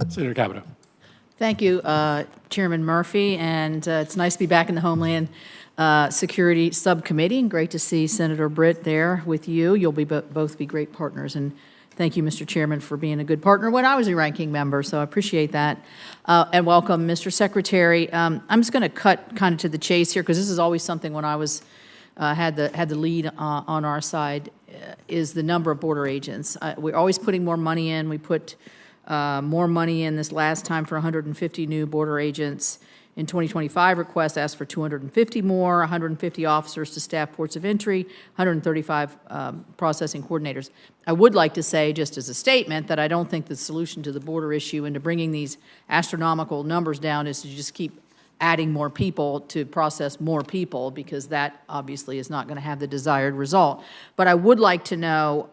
Senator Capito. Thank you, Chairman Murphy, and it's nice to be back in the Homeland Security Subcommittee, and great to see Senator Britt there with you. You'll be both be great partners, and thank you, Mr. Chairman, for being a good partner when I was a ranking member, so I appreciate that. And welcome, Mr. Secretary. I'm just going to cut kind of to the chase here, because this is always something when I was had the lead on our side, is the number of border agents. We're always putting more money in. We put more money in this last time for 150 new border agents. In 2025, request asked for 250 more, 150 officers to staff ports of entry, 135 processing coordinators. I would like to say, just as a statement, that I don't think the solution to the border issue and to bringing these astronomical numbers down is to just keep adding more people to process more people, because that obviously is not going to have the desired result. But I would like to know,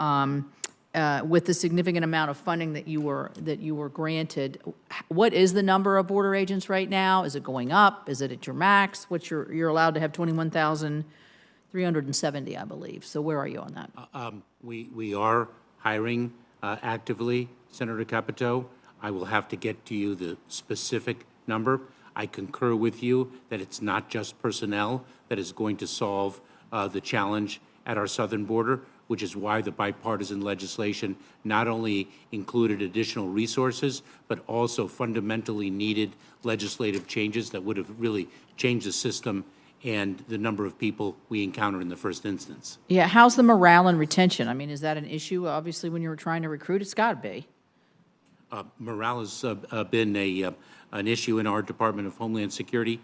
with the significant amount of funding that you were granted, what is the number of border agents right now? Is it going up? Is it at your max? You're allowed to have 21,370, I believe. So where are you on that? We are hiring actively, Senator Capito. I will have to get to you the specific number. I concur with you that it's not just personnel that is going to solve the challenge at our southern border, which is why the bipartisan legislation not only included additional resources, but also fundamentally needed legislative changes that would have really changed the system and the number of people we encounter in the first instance. Yeah, how's the morale and retention? I mean, is that an issue? Obviously, when you were trying to recruit, it's got to be. Morale has been an issue in our Department of Homeland Security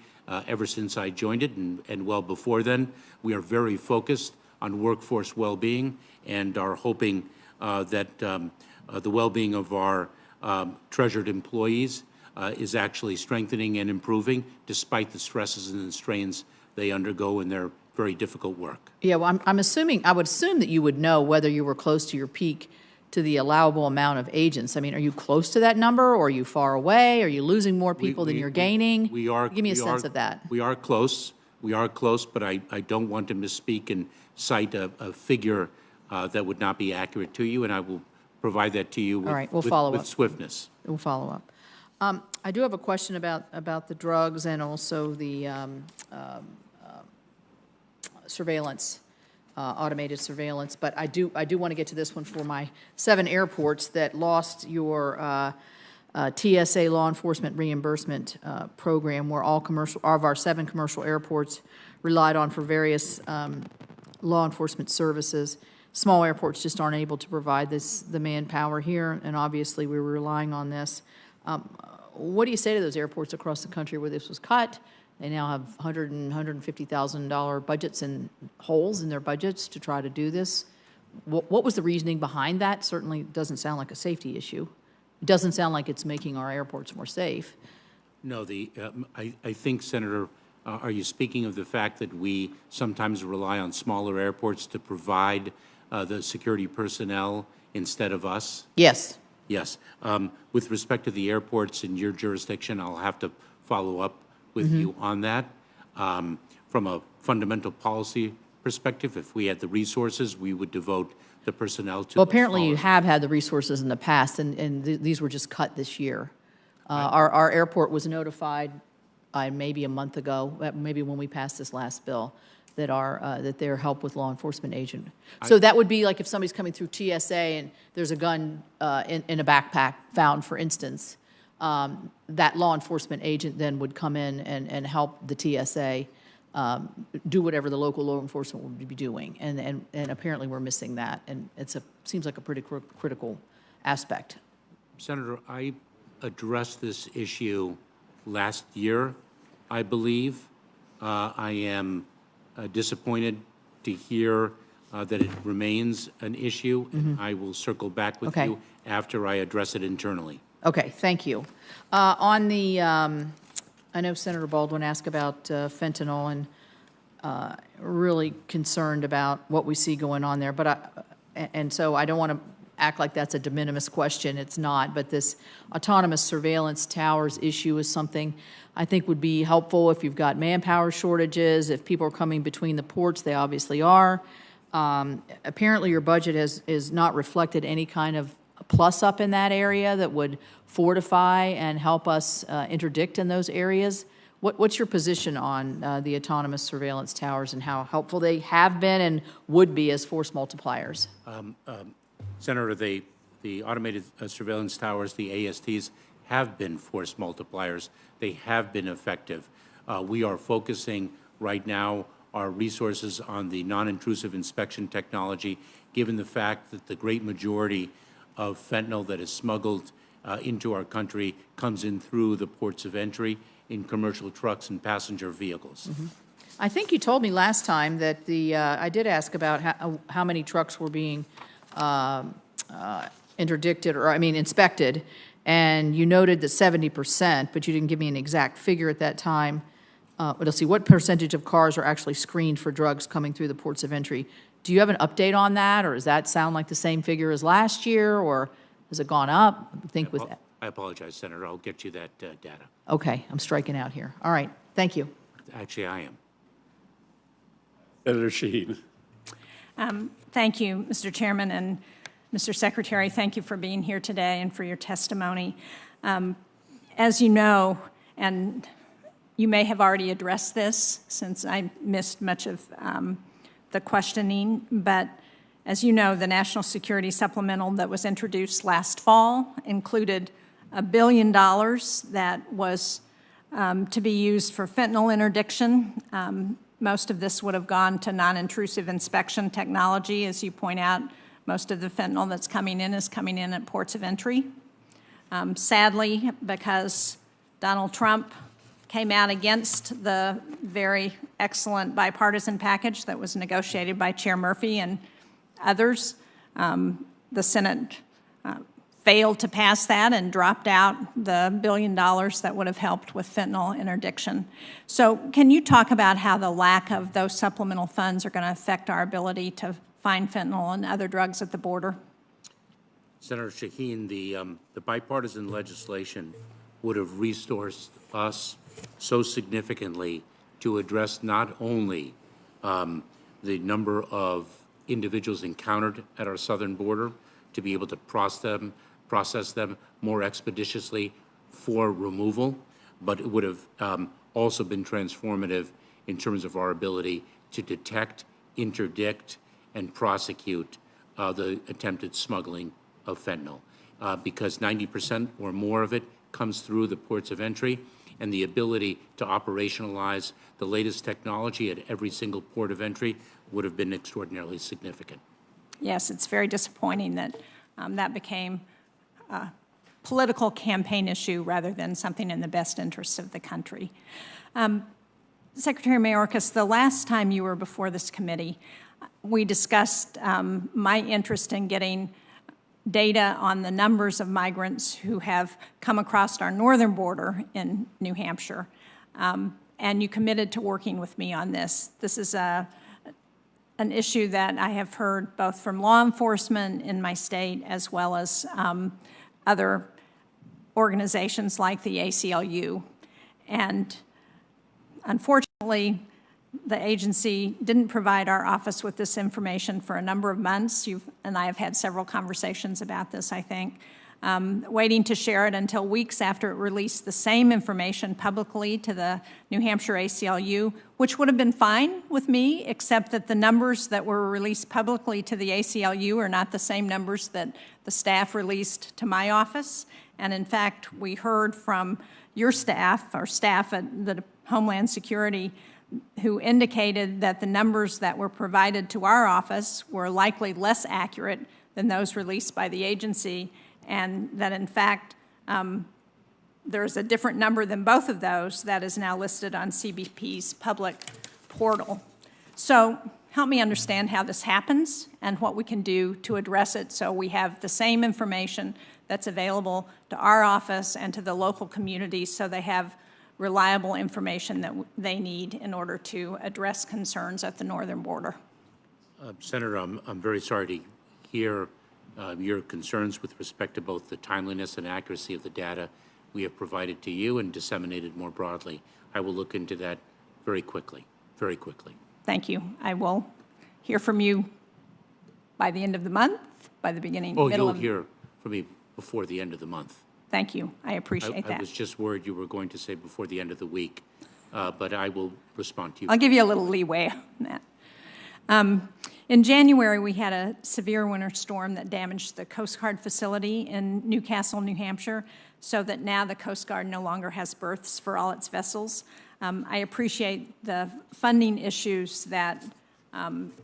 ever since I joined it, and well before then. We are very focused on workforce well-being and are hoping that the well-being of our treasured employees is actually strengthening and improving despite the stresses and the strains they undergo in their very difficult work. Yeah, well, I would assume that you would know whether you were close to your peak to the allowable amount of agents. I mean, are you close to that number, or are you far away? Are you losing more people than you're gaining? We are. Give me a sense of that. We are close. We are close, but I don't want to misspeak and cite a figure that would not be accurate to you, and I will provide that to you with, all right, we'll follow with up. swiftness. We'll follow up. I do have a question about the drugs and also the surveillance, automated surveillance. But I do want to get to this one for my 7 airports that lost your TSA law enforcement reimbursement program, where all of our 7 commercial airports relied on for various law enforcement services. Small airports just aren't able to provide the manpower here, and obviously we were relying on this. What do you say to those airports across the country where this was cut? They now have $100,000 and $150,000 budgets and holes in their budgets to try to do this. What was the reasoning behind that? Certainly doesn't sound like a safety issue. It doesn't sound like it's making our airports more safe. No, I think, Senator, are you speaking of the fact that we sometimes rely on smaller airports to provide the security personnel instead of us? Yes. Yes. With respect to the airports in your jurisdiction, I'll have to follow up with you on that. From a fundamental policy perspective, if we had the resources, we would devote the personnel to. Well, apparently you have had the resources in the past, and these were just cut this year. Our airport was notified maybe a month ago, maybe when we passed this last bill, that their help with law enforcement agent. So that would be like if somebody's coming through TSA and there's a gun in a backpack found, for instance, that law enforcement agent then would come in and help the TSA do whatever the local law enforcement would be doing. And apparently we're missing that, and seems like a pretty critical aspect. Senator, I addressed this issue last year, I believe. I am disappointed to hear that it remains an issue, and I will circle back with you after I address it internally. Okay, thank you. I know Senator Baldwin asked about fentanyl, and really concerned about what we see going on there. But so I don't want to act like that's a de minimis question. It's not. But this autonomous surveillance towers issue is something I think would be helpful if you've got manpower shortages, if people are coming between the ports. They obviously are. Apparently, your budget is not reflected any kind of plus up in that area that would fortify and help us interdict in those areas. What's your position on the autonomous surveillance towers and how helpful they have been and would be as force multipliers? Senator, the automated surveillance towers, the ASTs, have been force multipliers. They have been effective. We are focusing right now our resources on the non-intrusive inspection technology, given the fact that the great majority of fentanyl that is smuggled into our country comes in through the ports of entry in commercial trucks and passenger vehicles. Mm-hmm. I think you told me last time that I did ask about how many trucks were being interdicted, or inspected, and you noted that 70%, but you didn't give me an exact figure at that time. But let's see, what percentage of cars are actually screened for drugs coming through the ports of entry? Do you have an update on that, or does that sound like the same figure as last year, or has it gone up? I apologize, Senator. I'll get you that data. Okay, I'm striking out here. All right, thank you. Actually, I am. Senator Shaheen. Thank you, Mr. Chairman, and Mr. Secretary, thank you for being here today and for your testimony. As you know, and You may have already addressed this since I missed much of the questioning, but as you know, the National Security Supplemental that was introduced last fall included $1 billion that was to be used for fentanyl interdiction. Most of this would have gone to non-intrusive inspection technology. As you point out, most of the fentanyl that's coming in is coming in at ports of entry. Sadly, because Donald Trump came out against the very excellent bipartisan package that was negotiated by Chair Murphy and others, the Senate failed to pass that and dropped out the $1 billion that would have helped with fentanyl interdiction. So can you talk about how the lack of those supplemental funds are going to affect our ability to find fentanyl and other drugs at the border? Senator Shaheen, the bipartisan legislation would have resourced us so significantly to address not only the number of individuals encountered at our southern border, to be able to process them more expeditiously for removal, but it would have also been transformative in terms of our ability to detect, interdict, and prosecute the attempted smuggling of fentanyl, because 90% or more of it comes through the ports of entry, and the ability to operationalize the latest technology at every single port of entry would have been extraordinarily significant. Yes, it's very disappointing that that became a political campaign issue rather than something in the best interests of the country. Secretary Mayorkas, the last time you were before this committee, we discussed my interest in getting data on the numbers of migrants who have come across our northern border in New Hampshire, and you committed to working with me on this. This is an issue that I have heard both from law enforcement in my state as well as other organizations like the ACLU. And unfortunately, the agency didn't provide our office with this information for a number of months. You and I have had several conversations about this, I think, waiting to share it until weeks after it released the same information publicly to the New Hampshire ACLU, which would have been fine with me, except that the numbers that were released publicly to the ACLU are not the same numbers that the staff released to my office. And in fact, we heard from your staff, or staff at the Homeland Security, who indicated that the numbers that were provided to our office were likely less accurate than those released by the agency, and that in fact there's a different number than both of those that is now listed on CBP's public portal. So help me understand how this happens and what we can do to address it so we have the same information that's available to our office and to the local communities so they have reliable information that they need in order to address concerns at the northern border. Senator, I'm very sorry to hear your concerns with respect to both the timeliness and accuracy of the data we have provided to you and disseminated more broadly. I will look into that very quickly, very quickly. Thank you. I will hear from you by the end of the month, by the beginning, Oh, middle you'll of... hear from me before the end of the month. Thank you. I appreciate that. I was just worried you were going to say before the end of the week, but I will respond to you. I'll give you a little leeway on that. In January, we had a severe winter storm that damaged the Coast Guard facility in Newcastle, New Hampshire, so that now the Coast Guard no longer has berths for all its vessels. I appreciate the funding issues that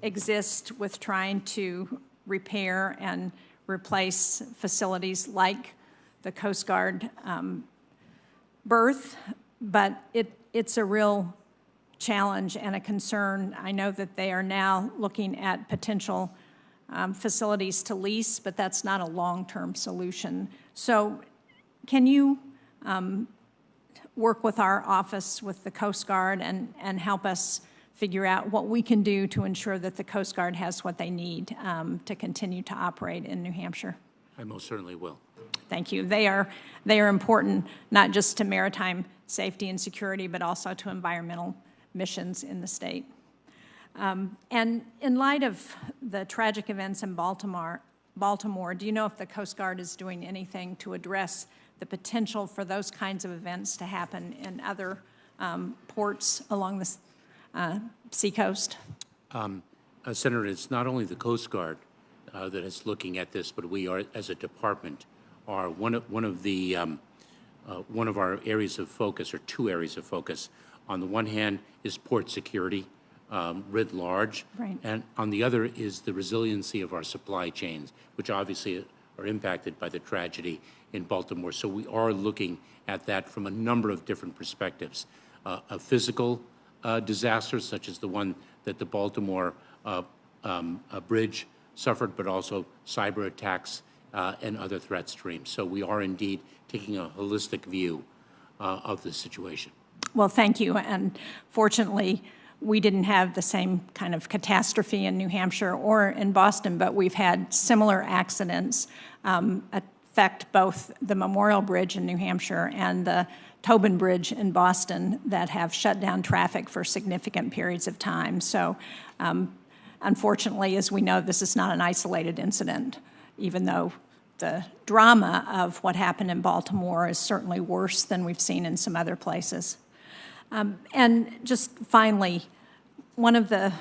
exist with trying to repair and replace facilities like the Coast Guard berth, but it's a real challenge and a concern. I know that they are now looking at potential facilities to lease, but that's not a long-term solution. So can you work with our office, with the Coast Guard, and help us figure out what we can do to ensure that the Coast Guard has what they need to continue to operate in New Hampshire? I most certainly will. Thank you. They are important not just to maritime safety and security, but also to environmental missions in the state. And in light of the tragic events in Baltimore, do you know if the Coast Guard is doing anything to address the potential for those kinds of events to happen in other ports along the seacoast? Senator, it's not only the Coast Guard that is looking at this, but we are, as a department, are one of our areas of focus, or two areas of focus. On the one hand is port security writ large, right, and on the other is the resiliency of our supply chains, which obviously are impacted by the tragedy in Baltimore. So we are looking at that from a number of different perspectives. A physical disaster, such as the one that the Baltimore bridge suffered, but also cyber attacks and other threat streams. So we are indeed taking a holistic view of the situation. Well, thank you. And fortunately, we didn't have the same kind of catastrophe in New Hampshire or in Boston, but we've had similar accidents affect both the Memorial Bridge in New Hampshire and the Tobin Bridge in Boston that have shut down traffic for significant periods of time. So unfortunately, as we know, this is not an isolated incident, even though the drama of what happened in Baltimore is certainly worse than we've seen in some other places. And just finally, one of the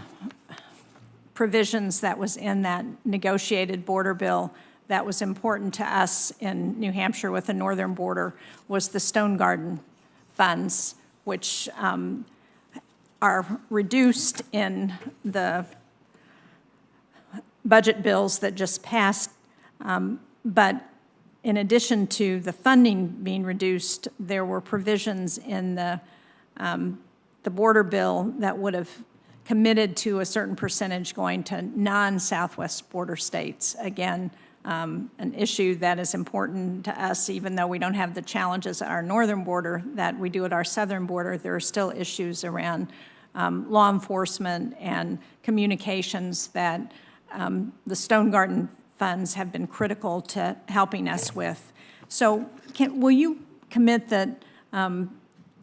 provisions that was in that negotiated border bill that was important to us in New Hampshire with the northern border was the Stone Garden funds, which are reduced in the budget bills that just passed. But in addition to the funding being reduced, there were provisions in the border bill that would have committed to a certain percentage going to non-Southwest border states. Again, an issue that is important to us, even though we don't have the challenges at our northern border that we do at our southern border. There are still issues around law enforcement and communications that the Stone Garden funds have been critical to helping us with. So will you commit that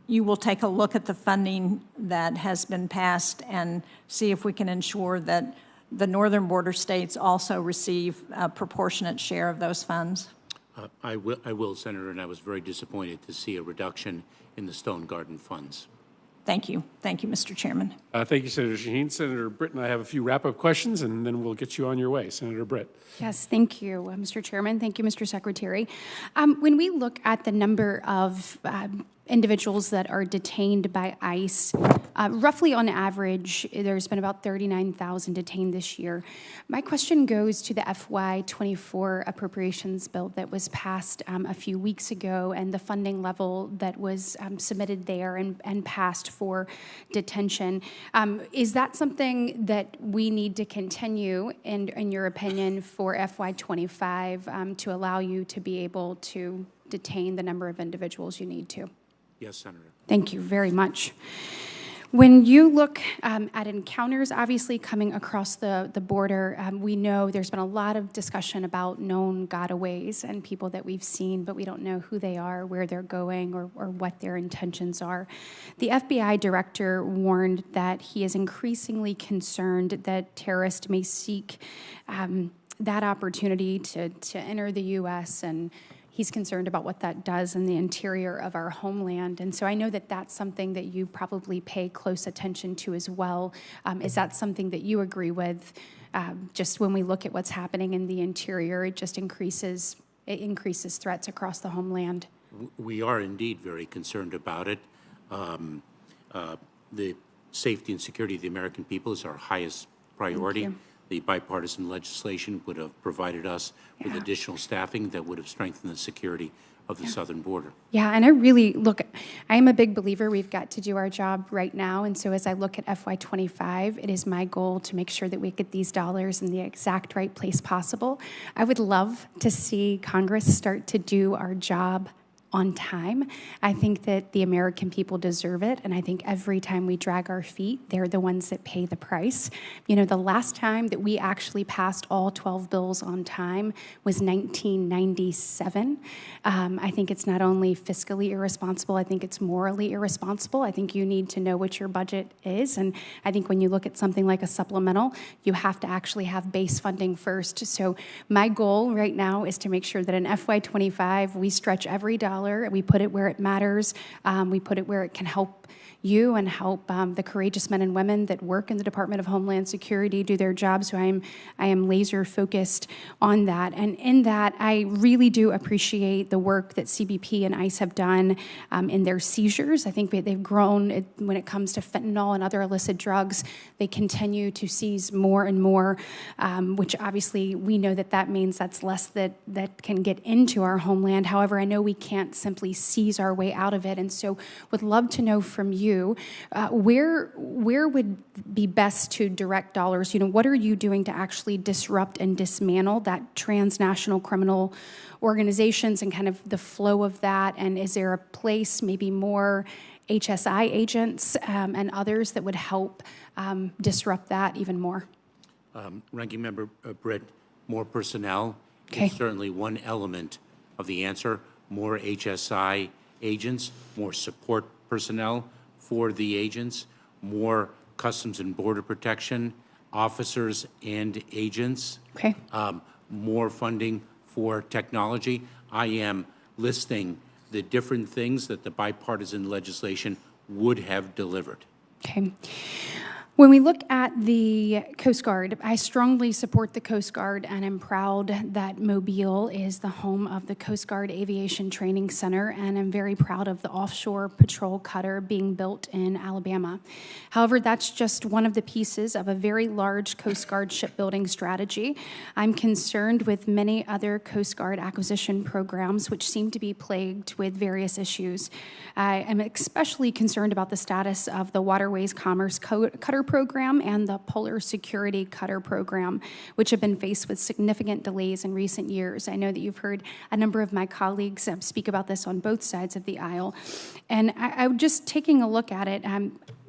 you will take a look at the funding that has been passed and see if we can ensure that the northern border states also receive a proportionate share of those funds? I will, Senator, and I was very disappointed to see a reduction in the Stone Garden funds. Thank you. Thank you, Mr. Chairman. Thank you, Senator Shaheen. Senator Britt and I have a few wrap-up questions, and then we'll get you on your way. Senator Britt. Yes, thank you, Mr. Chairman. Thank you, Mr. Secretary. When we look at the number of individuals that are detained by ICE, roughly on average, there's been about 39,000 detained this year. My question goes to the FY24 appropriations bill that was passed a few weeks ago and the funding level that was submitted there and passed for detention. Is that something that we need to continue, in your opinion, for FY25 to allow you to be able to detain the number of individuals you need to? Yes, Senator. Thank you very much. When you look at encounters, obviously coming across the border, we know there's been a lot of discussion about known gotaways and people that we've seen, but we don't know who they are, where they're going, or what their intentions are. The FBI director warned that he is increasingly concerned that terrorists may seek that opportunity to enter the U.S., and he's concerned about what that does in the interior of our homeland. And so I know that that's something that you probably pay close attention to as well. Is that something that you agree with? Just when we look at what's happening in the interior, it just increases threats across the homeland. We are indeed very concerned about it. The safety and security of the American people is our highest priority. The bipartisan legislation would have provided us with additional staffing that would have strengthened the security of the southern border. Yeah, and I am a big believer we've got to do our job right now. And so as I look at FY25, it is my goal to make sure that we get these dollars in the exact right place possible. I would love to see Congress start to do our job on time. I think that the American people deserve it, and I think every time we drag our feet, they're the ones that pay the price. You know, the last time that we actually passed all 12 bills on time was 1997. I think it's not only fiscally irresponsible, I think it's morally irresponsible. I think you need to know what your budget is, and I think when you look at something like a supplemental, you have to actually have base funding first. So my goal right now is to make sure that in FY25, we stretch every dollar, we put it where it matters, we put it where it can help you and help the courageous men and women that work in the Department of Homeland Security do their job. So I am laser focused on that. And in that, I really do appreciate the work that CBP and ICE have done in their seizures. I think they've grown when it comes to fentanyl and other illicit drugs. They continue to seize more and more, which obviously we know that means that's less that can get into our homeland. However, I know we can't simply seize our way out of it. And so would love to know from you, where would be best to direct dollars? What are you doing to actually disrupt and dismantle that transnational criminal organizations and kind of the flow of that? And is there a place, maybe more HSI agents and others that would help disrupt that even more? Ranking Member Britt, more personnel Okay. is certainly one element of the answer. More HSI agents, more support personnel for the agents, more Customs and Border Protection officers and agents, Okay. more funding for technology. I am listing the different things that the bipartisan legislation would have delivered. Okay. When we look at the Coast Guard, I strongly support the Coast Guard, and I'm proud that Mobile is the home of the Coast Guard Aviation Training Center, and I'm very proud of the offshore patrol cutter being built in Alabama. However, that's just one of the pieces of a very large Coast Guard shipbuilding strategy. I'm concerned with many other Coast Guard acquisition programs, which seem to be plagued with various issues. I am especially concerned about the status of the Waterways Commerce Cutter Program and the Polar Security Cutter Program, which have been faced with significant delays in recent years. I know that you've heard a number of my colleagues speak about this on both sides of the aisle. And I'm just taking a look at it.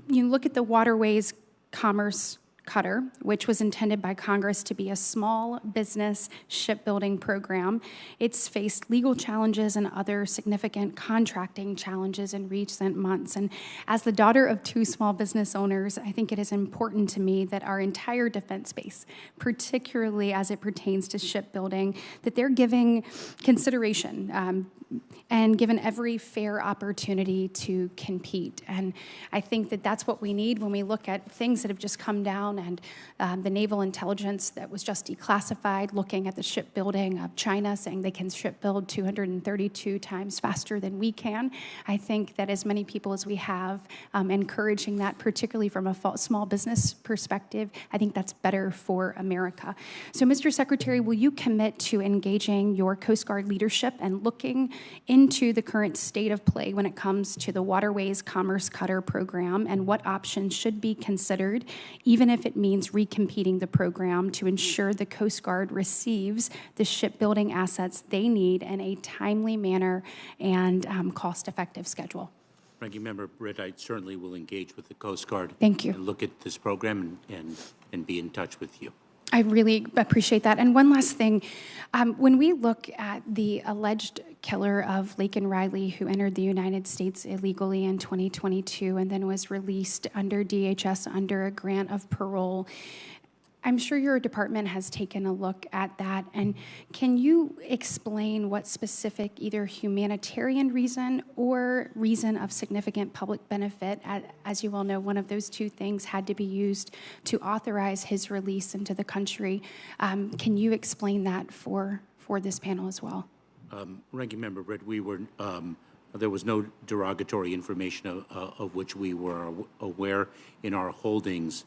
You look at the Waterways Commerce Cutter, which was intended by Congress to be a small business shipbuilding program. It's faced legal challenges and other significant contracting challenges in recent months. And as the daughter of two small business owners, I think it is important to me that our entire defense base, particularly as it pertains to shipbuilding, that they're giving consideration and given every fair opportunity to compete. And I think that that's what we need when we look at things that have just come down and the naval intelligence that was just declassified, looking at the shipbuilding of China, saying they can shipbuild 232 times faster than we can. I think that as many people as we have encouraging that, particularly from a small business perspective, I think that's better for America. So, Mr. Secretary, will you commit to engaging your Coast Guard leadership and looking into the current state of play when it comes to the Waterways Commerce Cutter Program and what options should be considered, even if it means recompeting the program, to ensure the Coast Guard receives the shipbuilding assets they need in a timely manner and cost-effective schedule? Ranking Member Britt, I certainly will engage with the Coast Guard. Thank you. And look at this program and be in touch with you. I really appreciate that. And one last thing, when we look at the alleged killer of Laken Riley, who entered the United States illegally in 2022 and then was released under DHS under a grant of parole, I'm sure your department has taken a look at that. And can you explain what specific either humanitarian reason or reason of significant public benefit, as you well know, one of those two things had to be used to authorize his release into the country? Can you explain that for this panel as well? Ranking Member Britt, there was no derogatory information of which we were aware in our holdings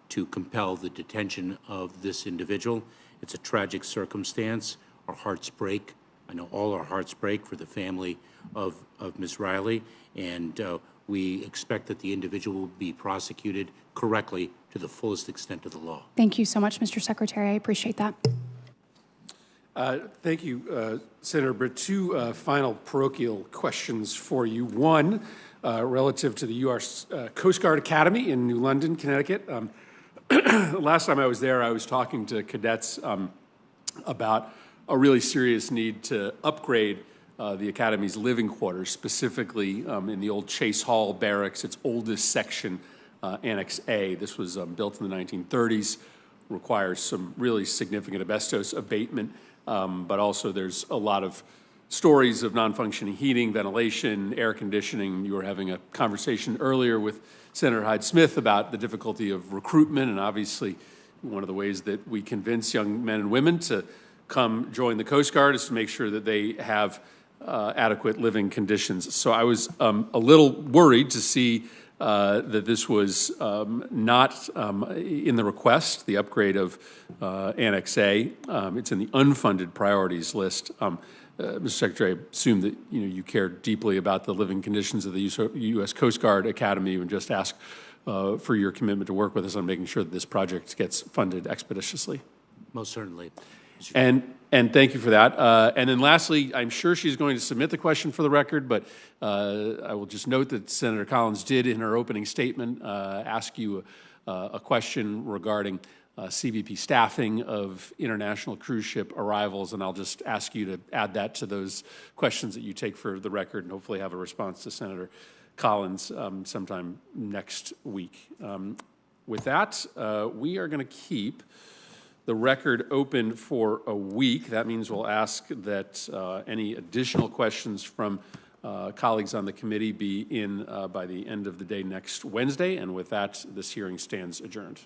to compel the detention of this individual. It's a tragic circumstance. Our hearts break. I know all our hearts break for the family of Ms. Riley, and we expect that the individual will be prosecuted correctly to the fullest extent of the law. Thank you so much, Mr. Secretary. I appreciate that. Thank you, Senator Britt. Two final parochial questions for you. One, relative to the U.S. Coast Guard Academy in New London, Connecticut. Last time I was there, I was talking to cadets about a really serious need to upgrade the Academy's living quarters, specifically in the old Chase Hall Barracks, its oldest section, Annex A. This was built in the 1930s, requires some really significant asbestos abatement, but also there's a lot of stories of non-functioning heating, ventilation, air conditioning. You were having a conversation earlier with Senator Hyde-Smith about the difficulty of recruitment, and obviously one of the ways that we convince young men and women to come join the Coast Guard is to make sure that they have adequate living conditions. So I was a little worried to see that this was not in the request, the upgrade of Annex A. It's in the unfunded priorities list. Mr. Secretary, I assume that you care deeply about the living conditions of the U.S. Coast Guard Academy and just ask for your commitment to work with us on making sure that this project gets funded expeditiously. Most certainly. And thank you for that. And then lastly, I'm sure she's going to submit the question for the record, but I will just note that Senator Collins did in her opening statement ask you a question regarding CBP staffing of international cruise ship arrivals, and I'll just ask you to add that to those questions that you take for the record and hopefully have a response to Senator Collins sometime next week. With that, we are going to keep the record open for a week. That means we'll ask that any additional questions from colleagues on the committee be in by the end of the day next Wednesday, and with that, this hearing stands adjourned.